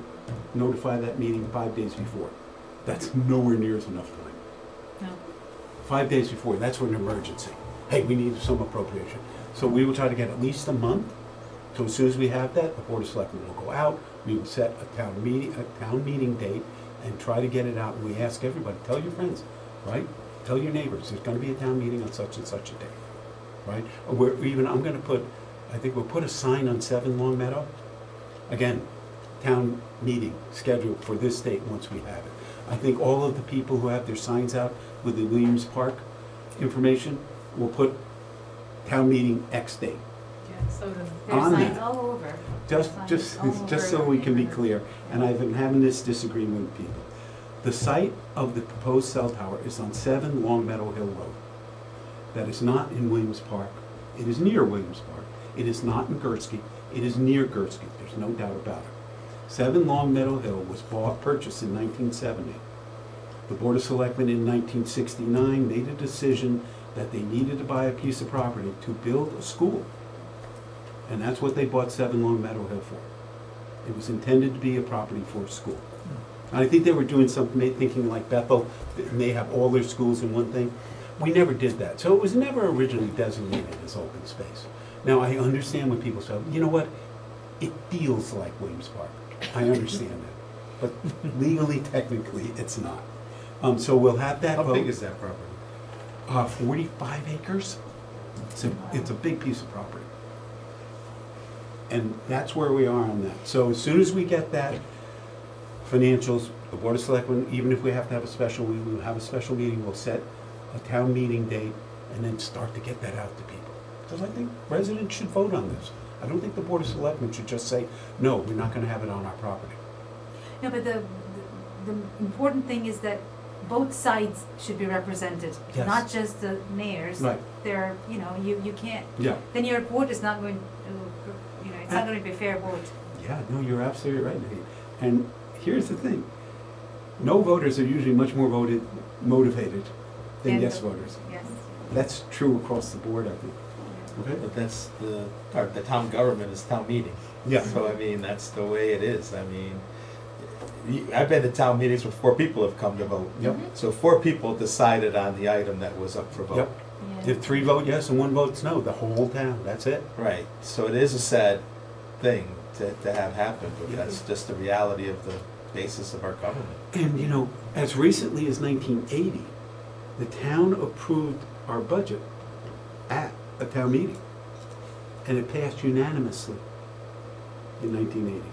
Speaker 1: notify that meeting 5 days before. That's nowhere near enough time.
Speaker 7: No.
Speaker 1: 5 days before, that's for an emergency. Hey, we need some appropriation. So we will try to get at least a month. So as soon as we have that, the Board of Selectmen will go out, we will set a town meeting date and try to get it out. And we ask everybody, tell your friends, right? Tell your neighbors, there's gonna be a town meeting on such and such a day, right? I'm gonna put, I think we'll put a sign on 7 Long Meadow. Again, town meeting scheduled for this date once we have it. I think all of the people who have their signs out with the Williams Park information will put town meeting X date.
Speaker 9: Yeah, so does.
Speaker 7: there's
Speaker 1: On
Speaker 7: signs
Speaker 1: that.
Speaker 7: all over.
Speaker 1: Just,
Speaker 7: Signs
Speaker 1: just,
Speaker 7: all
Speaker 1: just
Speaker 7: over
Speaker 1: so we can be
Speaker 7: neighborhood.
Speaker 1: clear, and I've been having this disagreement with people. The site of the proposed cell tower is on 7 Long Meadow Hill Road. That is not in Williams Park. It is near Williams Park. It is not in Gursky. It is near Gursky. There's no doubt about it. 7 Long Meadow Hill was purchased in 1970. The Board of Selectmen in 1969 made a decision that they needed to buy a piece of property to build a school. And that's what they bought 7 Long Meadow Hill for. It was intended to be a property for a school. And I think they were doing something, thinking like Bethel, and they have all their schools in one thing. We never did that. So it was never originally designated as open space. Now, I understand when people say, you know what, it feels like Williams Park. I understand that, but legally, technically, it's not. So we'll have that vote.
Speaker 3: How big is that property?
Speaker 1: 45 acres. It's a big piece of property. And that's where we are on that. So as soon as we get that financials, the Board of Selectmen, even if we have to have a special, we will have a special meeting, we'll set a town meeting date and then start to get that out to people. Because I think residents should vote on this. I don't think the Board of Selectmen should just say, no, we're not gonna have it on our property.
Speaker 7: No, but the important thing is that both sides should be represented,
Speaker 1: Yes.
Speaker 7: not just the mayors.
Speaker 1: Right.
Speaker 7: They're, you know, you can't,
Speaker 1: Yeah.
Speaker 7: then your vote is not going to, you know, it's not going to be a fair vote.
Speaker 1: Yeah, no, you're absolutely right, Nate. And here's the thing. No voters are usually much more motivated than
Speaker 7: And
Speaker 1: yes
Speaker 7: the-
Speaker 1: voters.
Speaker 7: Yes.
Speaker 1: That's true across the board, I think. Okay?
Speaker 3: But that's the town government is town meeting.
Speaker 1: Yeah.
Speaker 3: So I mean, that's the way it is. I mean, I've been to town meetings where 4 people have come to vote.
Speaker 1: Yep.
Speaker 3: So 4 people decided on the item that was up for vote.
Speaker 1: Yep.
Speaker 7: Yeah.
Speaker 1: If 3 vote yes and 1 votes no, the whole town, that's it.
Speaker 3: Right, so it is a sad thing to have happen, but
Speaker 1: Yeah.
Speaker 3: that's just the reality of the basis of our government.
Speaker 1: And you know, as recently as 1980, the town approved our budget at a town meeting. And it passed unanimously in 1980.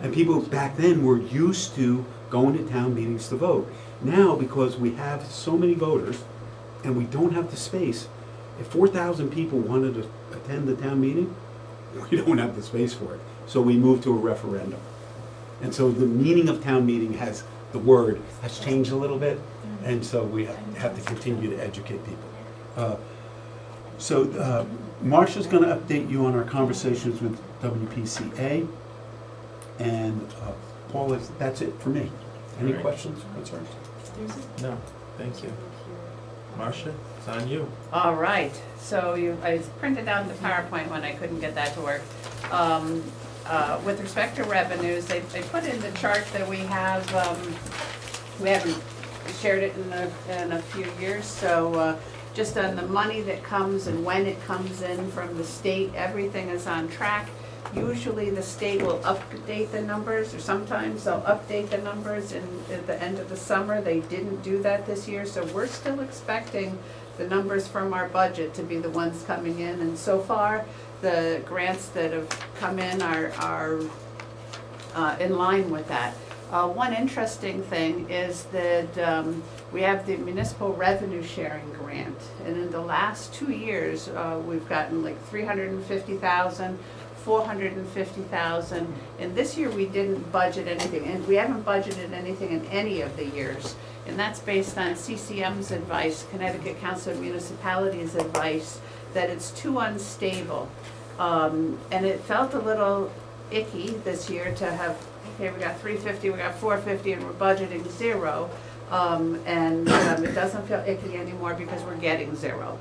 Speaker 1: And people back then were used to going to town meetings to vote. Now, because we have so many voters and we don't have the space, if 4,000 people wanted to attend the town meeting, we don't have the space for it. So we moved to a referendum. And so the meaning of town meeting has, the word has changed a little bit, and so we have to continue to educate people. Marcia's gonna update you on our conversations with WPCA, and Paul, that's it for me. Any
Speaker 3: All right.
Speaker 1: questions, concerns?
Speaker 3: No, thank you. Marcia, it's on you.
Speaker 2: All right, so I printed out the PowerPoint when I couldn't get that to work. With respect to revenues, they put in the chart that we haven't shared it in a few years, so just on the money that comes and when it comes in from the state, everything is on track. Usually the state will update the numbers, or sometimes they'll update the numbers at the end of the summer. They didn't do that this year, so we're still expecting the numbers from our budget to be the ones coming in. And so far, the grants that have come in are in line with that. One interesting thing is that we have the municipal revenue sharing grant. And in the last 2 years, we've gotten like 350,000, 450,000, and this year we didn't budget anything, and we haven't budgeted anything in any of the years. And that's based on CCM's advice, Connecticut Council of Municipalities' advice, that it's too unstable. And it felt a little icky this year to have, okay, we got 350, we got 450, and we're budgeting 0. It doesn't feel icky anymore because we're getting 0.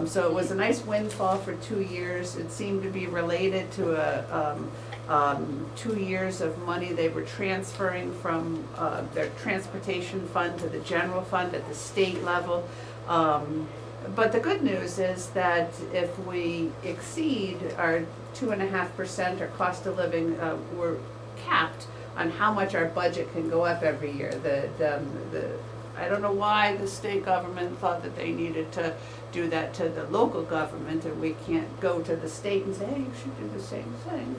Speaker 2: So it was a nice windfall for 2 years. It seemed to be related to 2 years of money they were transferring from their transportation fund to the general fund at the state level. But the good news is that if we exceed our 2.5% or cost of living, we're capped on how much our budget can go up every year. I don't know why the state government thought that they needed to do that to the local government, and we can't go to the state and say, hey, you should do the same thing.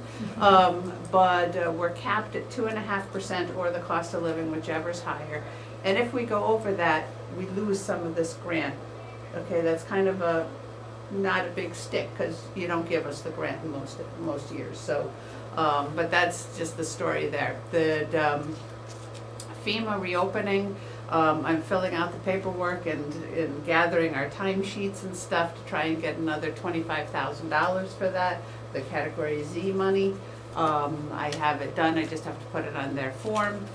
Speaker 2: But we're capped at 2.5% or the cost of living, whichever's higher. And if we go over that, we lose some of this grant. Okay, that's kind of not a big stick, because you don't give us the grant in most years. So, but that's just the story there. The FEMA reopening, I'm filling out the paperwork and gathering our timesheets and stuff to try and get another $25,000 for that, the Category Z money. I have it done, I just have to put it on their form.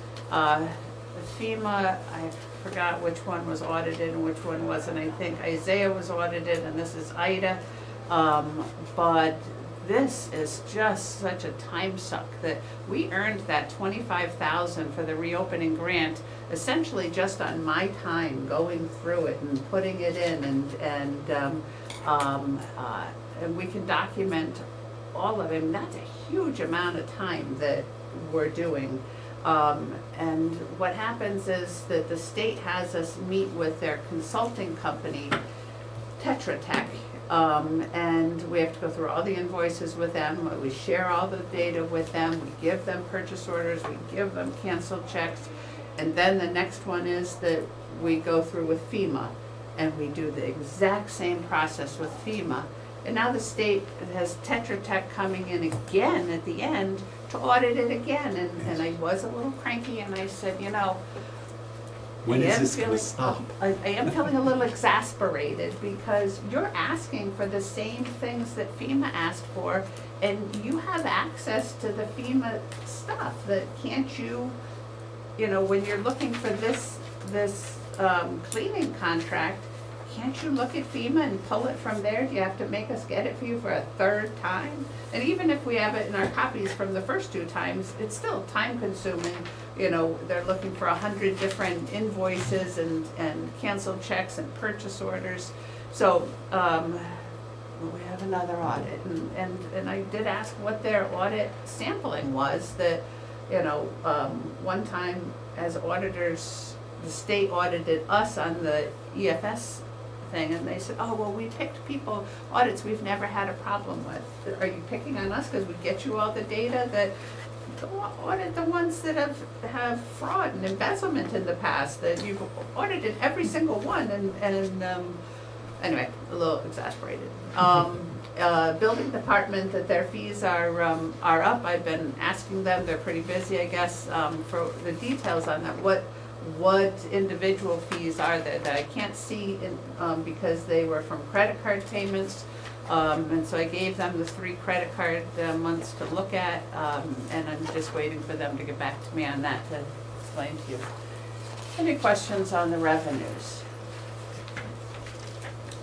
Speaker 2: FEMA, I forgot which one was audited and which one wasn't. I think Isaiah was audited and this is Ida. But this is just such a time suck that we earned that $25,000 for the reopening grant essentially just on my time going through it and putting it in, and we can document all of it, that's a huge amount of time that we're doing. And what happens is that the state has us meet with their consulting company, Tetra Tech, and we have to go through all the invoices with them, we share all the data with them, we give them purchase orders, we give them canceled checks, and then the next one is that we go through with FEMA, and we do the exact same process with FEMA. And now the state has Tetra Tech coming in again at the end to audit it again, and I was a little cranky, and I said, you know,
Speaker 1: When
Speaker 2: I
Speaker 1: is
Speaker 2: am
Speaker 1: this gonna
Speaker 2: feeling-
Speaker 1: stop?
Speaker 2: I am feeling a little exasperated because you're asking for the same things that FEMA asked for, and you have access to the FEMA stuff. That can't you, when you're looking for this cleaning contract, can't you look at FEMA and pull it from there? Do you have to make us get it for you for a third time? And even if we have it in our copies from the first 2 times, it's still time consuming. They're looking for 100 different invoices and canceled checks and purchase orders. So, we have another audit, and I did ask what their audit sampling was. That, one time as auditors, the state audited us on the EFS thing, and they said, oh, well, we picked audits we've never had a problem with. Are you picking on us because we get you all the data? That go audit the ones that have fraud and embezzlement in the past, that you've audited every single one, and anyway, a little exasperated. Building department, that their fees are up. I've been asking them, they're pretty busy, I guess, for the details on that. What individual fees are there that I can't see because they were from credit card payments. And so I gave them the 3 credit card months to look at, and I'm just waiting for them to get back to me on that to explain to you. Any questions on the revenues?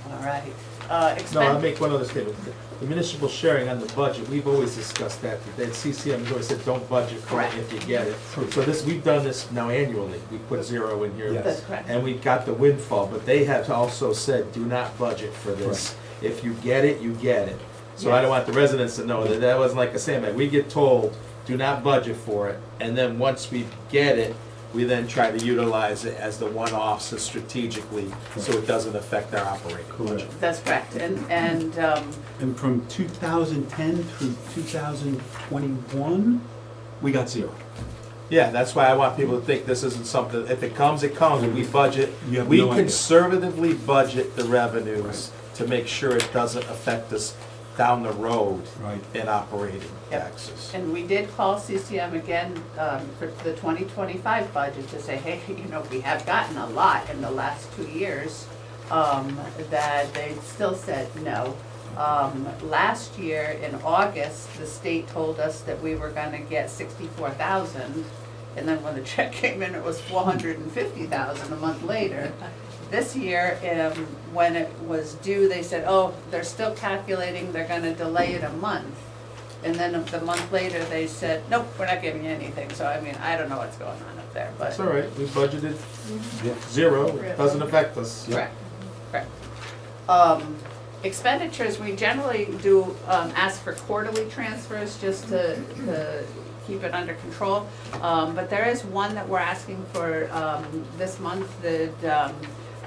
Speaker 2: All right.
Speaker 3: No, I'll make one other statement. The municipal sharing on the budget, we've always discussed that. That CCM has always said, don't budget for it
Speaker 2: Correct.
Speaker 3: if you get it. So we've done this now annually. We put 0 in here.
Speaker 1: Yes.
Speaker 2: That's correct.
Speaker 3: And we got the windfall, but they have also said, do not budget for this. If you get it, you get it. So I don't want the residents to know that wasn't like a sandbag. We get told, do not budget for it, and then once we get it, we then try to utilize it as the one-offs strategically, so it doesn't affect our operating budget.
Speaker 2: That's correct, and
Speaker 1: And from 2010 through 2021, we got 0.
Speaker 3: Yeah, that's why I want people to think this isn't something, if it comes, it comes, and we budget.
Speaker 1: You have
Speaker 3: We
Speaker 1: no idea.
Speaker 3: conservatively budget the revenues to make sure it doesn't affect us down the road
Speaker 1: Right.
Speaker 3: in operating
Speaker 2: Yep.
Speaker 3: taxes.
Speaker 2: And we did call CCM again for the 2025 budget to say, hey, we have gotten a lot in the last 2 years, that they still said no. Last year in August, the state told us that we were gonna get 64,000, and then when the check came in, it was 450,000 a month later. This year, when it was due, they said, oh, they're still calculating, they're gonna delay it a month. And then the month later, they said, nope, we're not giving you anything. So, I don't know what's going on up there, but.
Speaker 3: That's all right, we budgeted
Speaker 1: Yeah.
Speaker 3: 0, it doesn't affect us.
Speaker 2: Correct, correct. Expenditures, we generally do ask for quarterly transfers just to keep it under control. But there is one that we're asking for this month,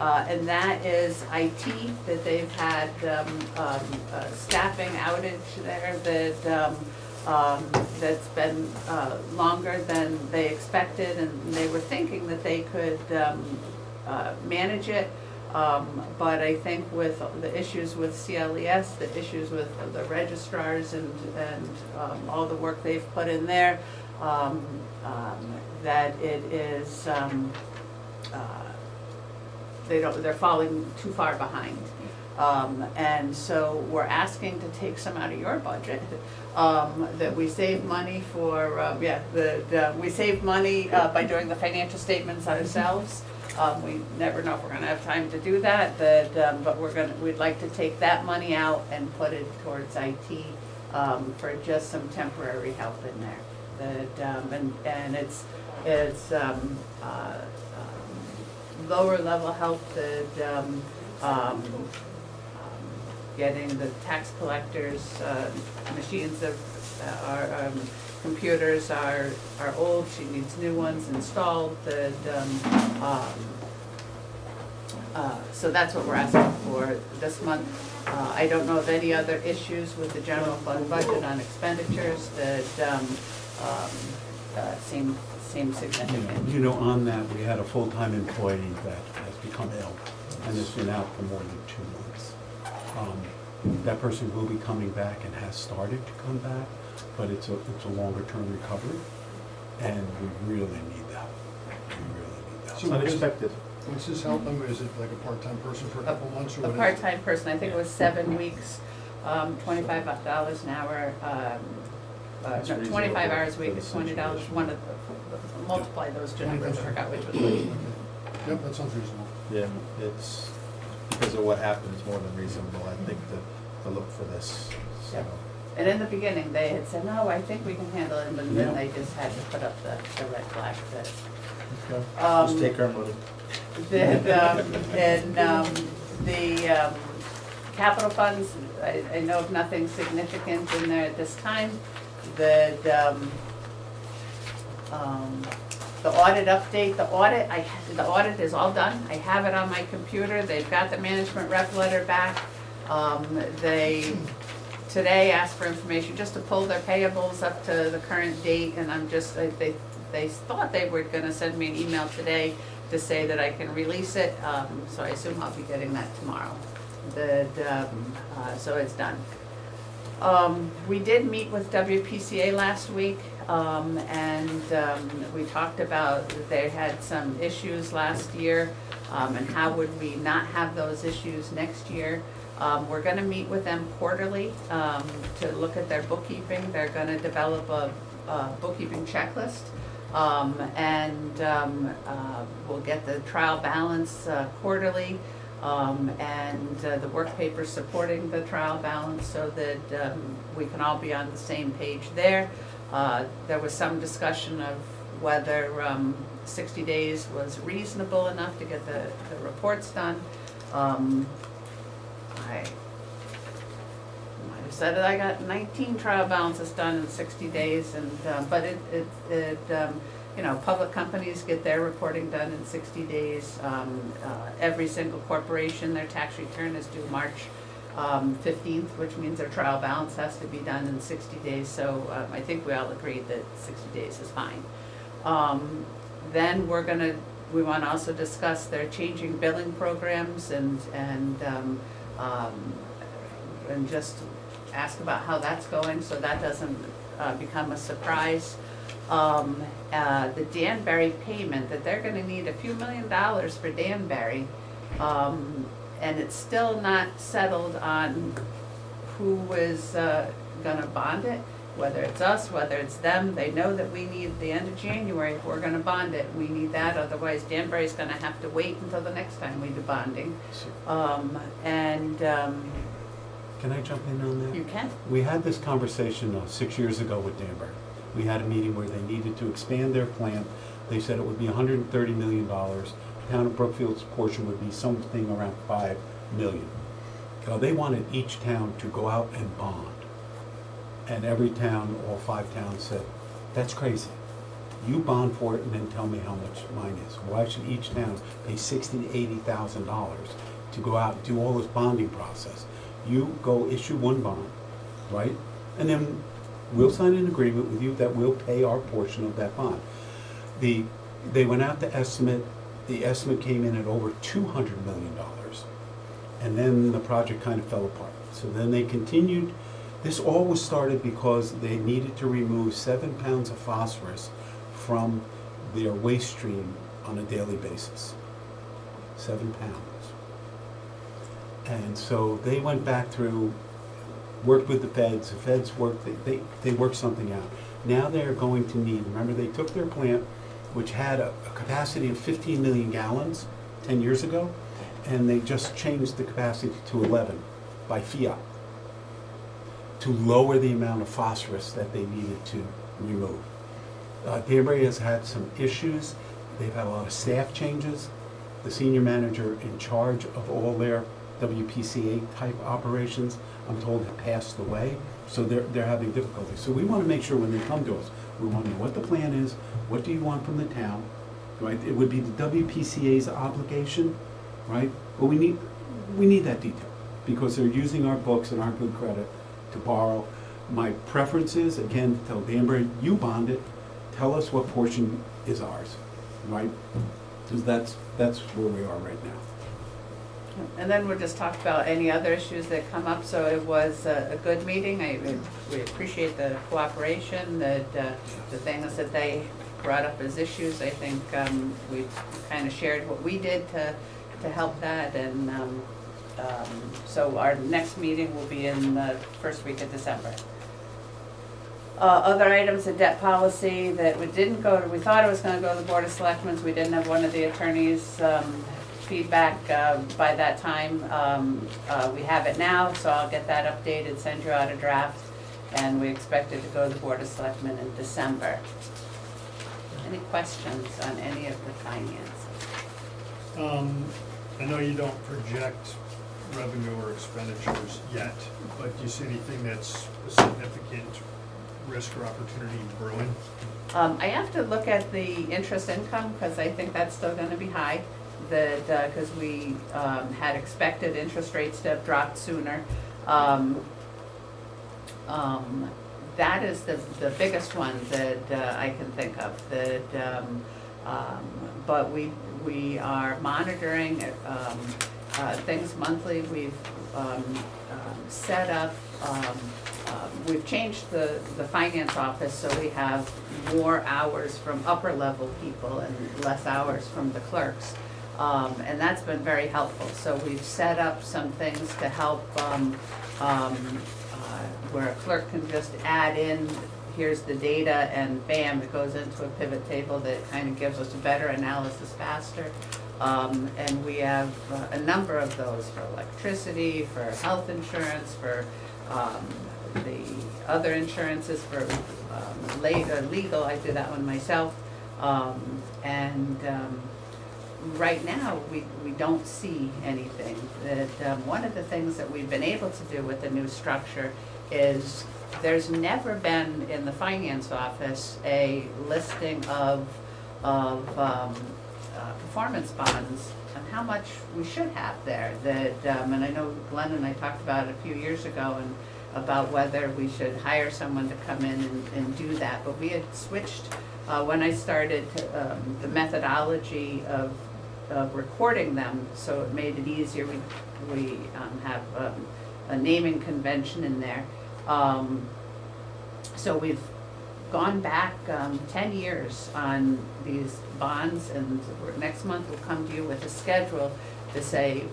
Speaker 2: and that is IT, that they've had staffing outage there that's been longer than they expected, and they were thinking that they could manage it. But I think with the issues with CLES, the issues with the registrars and all the work they've put in there, that it is, they're falling too far behind. And so we're asking to take some out of your budget, that we save money for, we save money by doing the financial statements ourselves. We never know if we're gonna have time to do that, but we'd like to take that money out and put it towards IT, for just some temporary help in there. And it's lower level help that, getting the tax collectors, machines of, our computers are old, she needs new ones installed, so that's what we're asking for this month. I don't know of any other issues with the general fund budget on expenditures that seem significant.
Speaker 1: You know, on that, we had a full-time employee that has become ill and has been out for more than 2 months. That person will be coming back and has started to come back, but it's a longer-term recovery, and we really need that. We really need that.
Speaker 10: So
Speaker 3: Unexpected.
Speaker 10: What's this help them? Is it like a part-time person for a couple months or what
Speaker 2: A
Speaker 10: is it?
Speaker 2: part-time person, I think it was 7 weeks, $25 an hour,
Speaker 3: That's
Speaker 2: no, 25
Speaker 3: reasonable
Speaker 2: hours a
Speaker 3: for
Speaker 2: week
Speaker 3: the
Speaker 2: is $20,
Speaker 3: situation.
Speaker 2: one of the, multiply those two numbers, I forgot which was which.
Speaker 10: Yep, that sounds reasonable.
Speaker 3: Yeah, it's, because of what happened, it's more than reasonable, I think, to look for this, so.
Speaker 2: Yep. And in the beginning, they had said, no, I think we can handle it, but then
Speaker 1: Yeah.
Speaker 2: they just had to put up the red flag that,
Speaker 3: Just take our money.
Speaker 2: the capital funds, I know of nothing significant in there at this time. The audit update, the audit is all done. I have it on my computer. They've got the management rep letter back. They today asked for information just to pull their payables up to the current date, and I'm just, they thought they were gonna send me an email today to say that I can release it, so I assume I'll be getting that tomorrow. So it's done. We did meet with WPCA last week, and we talked about that they had some issues last year, and how would we not have those issues next year. We're gonna meet with them quarterly to look at their bookkeeping. They're gonna develop a bookkeeping checklist. We'll get the trial balance quarterly, and the work papers supporting the trial balance so that we can all be on the same page there. There was some discussion of whether 60 days was reasonable enough to get the reports done. I might have said that I got 19 trial balances done in 60 days, and but you know, public companies get their reporting done in 60 days. Every single corporation, their tax return is due March 15th, which means their trial balance has to be done in 60 days. So I think we all agreed that 60 days is fine. Then we want to also discuss their changing billing programs and just ask about how that's going, so that doesn't become a surprise. The Danbury payment, that they're gonna need a few $1 million for Danbury, and it's still not settled on who is gonna bond it, whether it's us, whether it's them. They know that we need the end of January, if we're gonna bond it, we need that, otherwise Danbury's gonna have to wait until the next time we do bonding.
Speaker 1: Can I jump in on that?
Speaker 2: You can.
Speaker 1: We had this conversation 6 years ago with Danbury. We had a meeting where they needed to expand their plant. They said it would be $130 million. Town of Brookfield's portion would be something around $5 million. They wanted each town to go out and bond. And every town, all 5 towns said, that's crazy. You bond for it and then tell me how much mine is. Why should each town pay $60,000 to $80,000 to go out and do all this bonding process? You go issue one bond, right? And then we'll sign an agreement with you that we'll pay our portion of that bond. They went out to estimate, the estimate came in at over $200 million. And then the project kind of fell apart. So then they continued. This all was started because they needed to remove 7 pounds of phosphorus from their waste stream on a daily basis. 7 pounds. And so they went back through, worked with the feds worked, they worked something out. Now they're going to need, remember they took their plant, which had a capacity of 15 million gallons 10 years ago, and they just changed the capacity to 11 by fiat to lower the amount of phosphorus that they needed to remove. Danbury has had some issues. They've had a lot of staff changes. The senior manager in charge of all their WPCA type operations, I'm told have passed away, so they're having difficulty. So we want to make sure when they come to us, we want to know what the plan is, what do you want from the town, right? It would be the WPCA's obligation, right? But we need that detail, because they're using our books and our good credit to borrow. My preference is, again, tell Danbury, you bond it, tell us what portion is ours, right? Because that's where we are right now.
Speaker 2: And then we'll just talk about any other issues that come up, so it was a good meeting. We appreciate the cooperation, that the things that they brought up as issues. I think we kind of shared what we did to help that, and so our next meeting will be in the first week of December. Other items of debt policy that we didn't go to, we thought it was gonna go to the Board of Selectmen. We didn't have one of the attorneys' feedback by that time. We have it now, so I'll get that updated, send you out a draft, and we expect it to go to the Board of Selectmen in December. Any questions on any of the finances?
Speaker 10: I know you don't project revenue or expenditures yet, but do you see anything that's a significant risk or opportunity brewing?
Speaker 2: I have to look at the interest income, because I think that's still gonna be high. Because we had expected interest rates to have dropped sooner. That is the biggest one that I can think of. But we are monitoring things monthly. We've set up, we've changed the finance office, so we have more hours from upper level people and less hours from the clerks. And that's been very helpful. So we've set up some things to help where a clerk can just add in, here's the data, and bam, it goes into a pivot table that kind of gives us a better analysis faster. And we have a number of those for electricity, for health insurance, for the other insurances, for legal, I do that one myself. Right now, we don't see anything. One of the things that we've been able to do with the new structure is there's never been in the finance office a listing of performance bonds and how much we should have there. And I know Glenn and I talked about it a few years ago, and about whether we should hire someone to come in and do that. But we had switched, when I started, the methodology of recording them, so it made it easier. We have a naming convention in there. So we've gone back 10 years on these bonds, and next month we'll come to you with a schedule to say,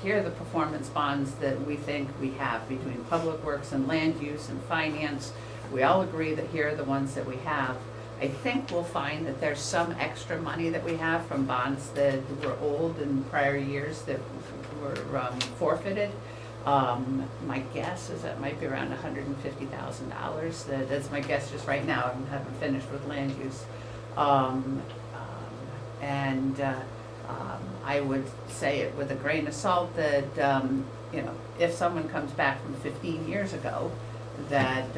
Speaker 2: here are the performance bonds that we think we have between public works and land use and finance. We all agree that here are the ones that we have. I think we'll find that there's some extra money that we have from bonds that were old in prior years that were forfeited. My guess is that might be around $150,000. That's my guess just right now. I haven't finished with land use. I would say it with a grain of salt that, if someone comes back from 15 years ago, that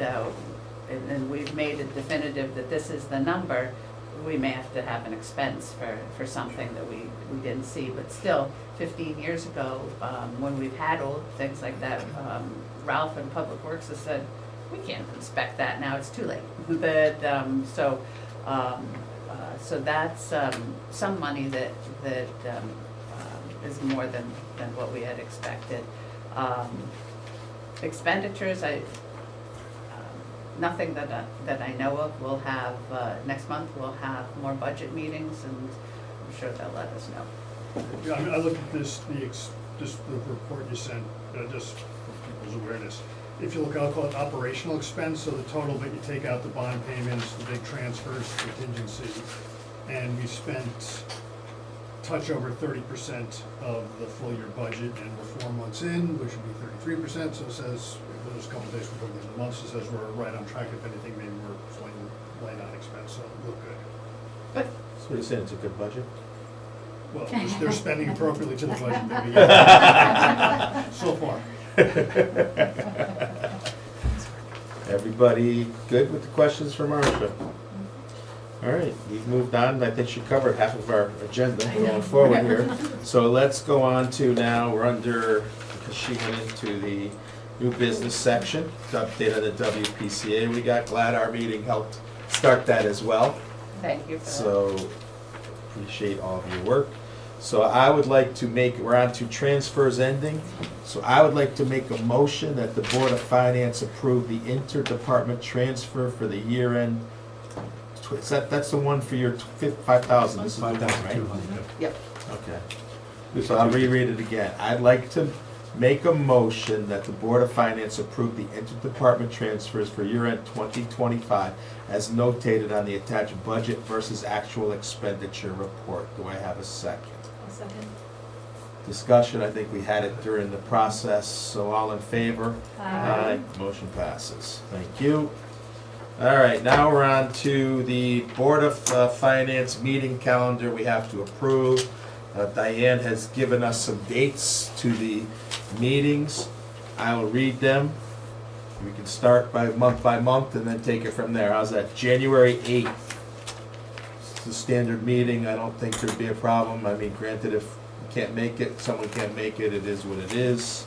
Speaker 2: and we've made it definitive that this is the number, we may have to have an expense for something that we didn't see. But still, 15 years ago, when we've had old things like that, Ralph in Public Works has said, we can't inspect that now, it's too late. So that's some money that is more than what we had expected. Expenditures, nothing that I know of. We'll have, next month, we'll have more budget meetings, and I'm sure they'll let us know.
Speaker 10: Yeah, I looked at this the report you sent, just for people's awareness. If you look, I'll call it operational expense, so the total that you take out the bond payments, the big transfers, contingency, and we spent touch over 30% of the full year budget, and we're 4 months in, which would be 33%, so it says, there's a couple of days before the end of the month, so it says we're right on track. If anything, maybe we're slightly light on expense, so it look good.
Speaker 3: So you're saying it's a good budget?
Speaker 10: Well, they're spending appropriately to the budget, maybe, yeah. So far.
Speaker 3: Everybody good with the questions for Marcia? All right, we've moved on. I think she covered half of our agenda going forward here. So let's go on to now, we're under, because she went into the new business section, to update on the WPCA. We got glad our meeting helped start that as well.
Speaker 2: Thank you for that.
Speaker 3: So appreciate all of your work. So I would like to make, we're on to transfers ending. So I would like to make a motion that the Board of Finance approve the interdepartment transfer for the year end. That's the one for your 5,000, this is the one, right?
Speaker 1: 5,200.
Speaker 2: Yep.
Speaker 3: Okay. So I'll reread it again. I'd like to make a motion that the Board of Finance approve the interdepartment transfers for year end 2025 as notated on the attached budget versus actual expenditure report. Do I have a second?
Speaker 9: I'll second.
Speaker 3: Discussion, I think we had it during the process, so all in favor?
Speaker 7: Aye.
Speaker 3: Motion passes. Thank you. All right, now we're on to the Board of Finance meeting calendar we have to approve. Diane has given us some dates to the meetings. I will read them. We can start by month and then take it from there. How's that? January 8th. It's the standard meeting. I don't think there'd be a problem. I mean, granted, if you can't make it, someone can't make it, it is what it is.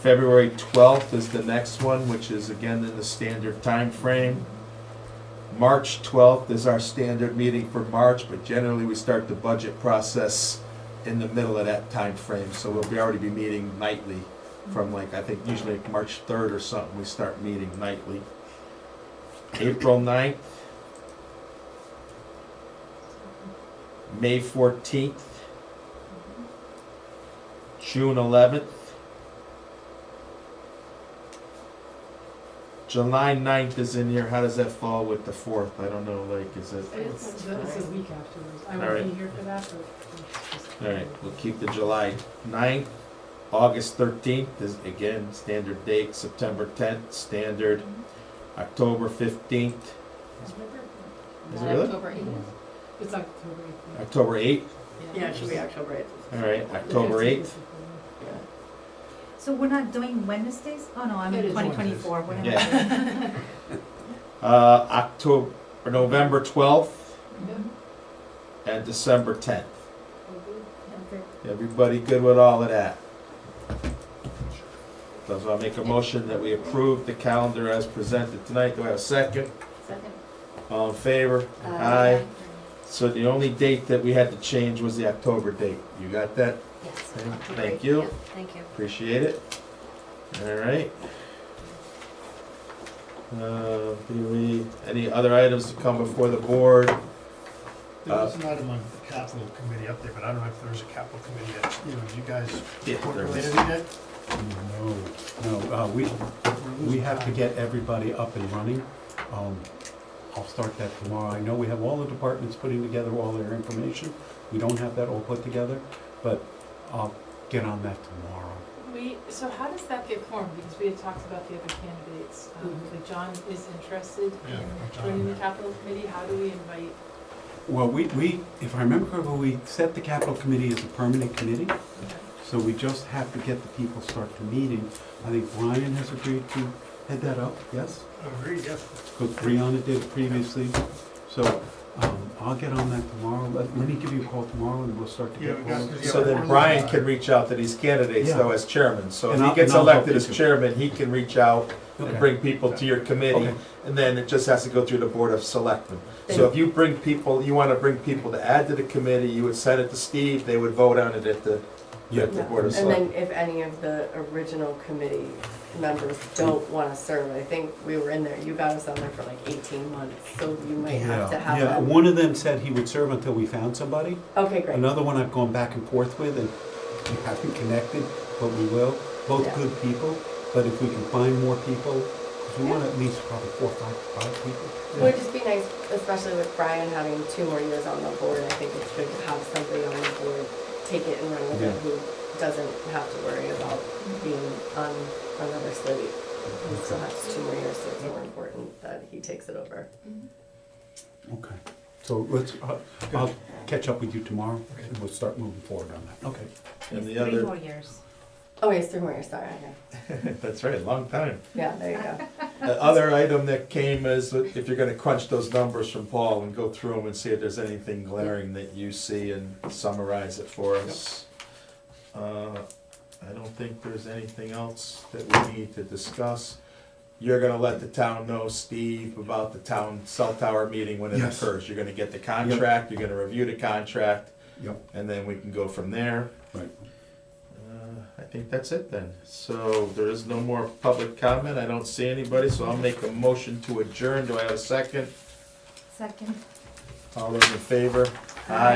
Speaker 3: February 12th is the next one, which is again in the standard time frame. March 12th is our standard meeting for March, but generally we start the budget process in the middle of that time frame. So we'll already be meeting nightly from like, I think usually like March 3rd or something, we start meeting nightly. April 9th. May 14th. June 11th. July 9th is in here, how does that fall with the 4th? I don't know, like, is it?
Speaker 9: It's a week afterwards. I
Speaker 3: All
Speaker 9: won't
Speaker 3: right.
Speaker 9: be here for that, but.
Speaker 3: Alright, we'll keep the July 9th. August 13th is, again, standard date. September 10th, standard. October 15th.
Speaker 9: It's my birthday.
Speaker 3: Is it really?
Speaker 5: October 8th.
Speaker 9: It's October 8th.
Speaker 3: October 8th?
Speaker 2: Yeah, it should be October 8th.
Speaker 3: Alright, October 8th.
Speaker 7: So we're not doing Wednesdays? Oh, no, I'm
Speaker 9: It
Speaker 7: in
Speaker 9: is
Speaker 7: 2024. What am I
Speaker 3: Yeah.
Speaker 7: doing?
Speaker 3: November 12th
Speaker 9: Yeah.
Speaker 3: and December 10th.
Speaker 7: Okay.
Speaker 3: Everybody good with all of that? So I'll make a motion that we approve the calendar as presented tonight. Do I have a second?
Speaker 5: Second.
Speaker 3: All in favor? Aye. So the only date that we had to change was the October date. You got that?
Speaker 11: Yes.
Speaker 3: Thank you.
Speaker 11: Thank you.
Speaker 3: Appreciate it. All right. Any other items to come before the board?
Speaker 10: There was an item on the capital committee up there, but I don't know if there's a capital committee that, you guys
Speaker 3: Yeah, there
Speaker 10: formulated
Speaker 3: was.
Speaker 10: it yet?
Speaker 1: No, we have to get everybody up and running. I'll start that tomorrow. I know we have all the departments putting together all their information. We don't have that all put together, but I'll get on that tomorrow.
Speaker 9: So how does that get formed? Because we had talked about the other candidates. Like John is interested
Speaker 10: Yeah,
Speaker 9: in
Speaker 10: John,
Speaker 9: joining the
Speaker 10: yeah.
Speaker 9: capital committee. How do we invite?
Speaker 1: Well, we, if I remember correctly, we set the capital committee as a permanent committee, so we just have to get the people start the meeting. I think Brian has agreed to head that up, yes?
Speaker 10: Agreed, yes.
Speaker 1: Because Brianna did previously, so I'll get on that tomorrow. Let me give you a call tomorrow and we'll start to
Speaker 10: Yeah,
Speaker 1: get
Speaker 10: we got-
Speaker 1: going.
Speaker 3: So then Brian can reach out to these candidates though as chairman. So if
Speaker 1: And
Speaker 3: he
Speaker 1: I'll-
Speaker 3: gets
Speaker 1: and I'll help
Speaker 3: elected
Speaker 1: you
Speaker 3: as
Speaker 1: too.
Speaker 3: chairman, he can reach out and
Speaker 1: Okay.
Speaker 3: bring people to your committee.
Speaker 1: Okay.
Speaker 3: And then it just has to go through the Board of Selectmen. So if you bring people, you wanna bring people to add to the committee, you would send it to Steve, they would vote on it at the
Speaker 1: Yeah.
Speaker 3: Board of
Speaker 12: And
Speaker 3: Selectmen.
Speaker 12: then if any of the original committee members don't want to serve, I think we were in there, you got us on there for like 18 months, so you might have to have
Speaker 1: Yeah,
Speaker 12: them.
Speaker 1: one of them said he would serve until we found somebody.
Speaker 12: Okay, great.
Speaker 1: Another one I've gone back and forth with and we haven't connected, but we will. Both
Speaker 12: Yeah.
Speaker 1: good people, but if we can find more people, because we want at least probably 4 or 5 people.
Speaker 12: It would just be nice, especially with Brian having 2 more years on the board, I think it's good to have somebody on the board take it and run with it
Speaker 1: Yeah.
Speaker 12: who doesn't have to worry about being on another slate. He still has 2 more years, so it's more important that he takes it over.
Speaker 1: Okay. So let's, I'll catch up with you tomorrow, and we'll start moving forward on that. Okay.
Speaker 3: And the
Speaker 7: 3
Speaker 3: other,
Speaker 7: more years.
Speaker 12: Oh, yes, 3 more years, sorry, okay.
Speaker 3: that's right, long time.
Speaker 12: Yeah, there you go.
Speaker 3: The other item that came is if you're gonna crunch those numbers from Paul and go through them and see if there's anything glaring that you see and summarize it for us. I don't think there's anything else that we need to discuss. You're gonna let the town know, Steve, about the town cell tower meeting when it
Speaker 1: Yes.
Speaker 3: occurs. You're gonna get the contract, you're gonna review the contract,
Speaker 1: Yep,
Speaker 3: and then we can go from there.
Speaker 1: right.
Speaker 3: I think that's it then. So there is no more public comment. I don't see anybody, so I'll make a motion to adjourn. Do I have a second?
Speaker 7: Second.
Speaker 3: All those in favor? Aye.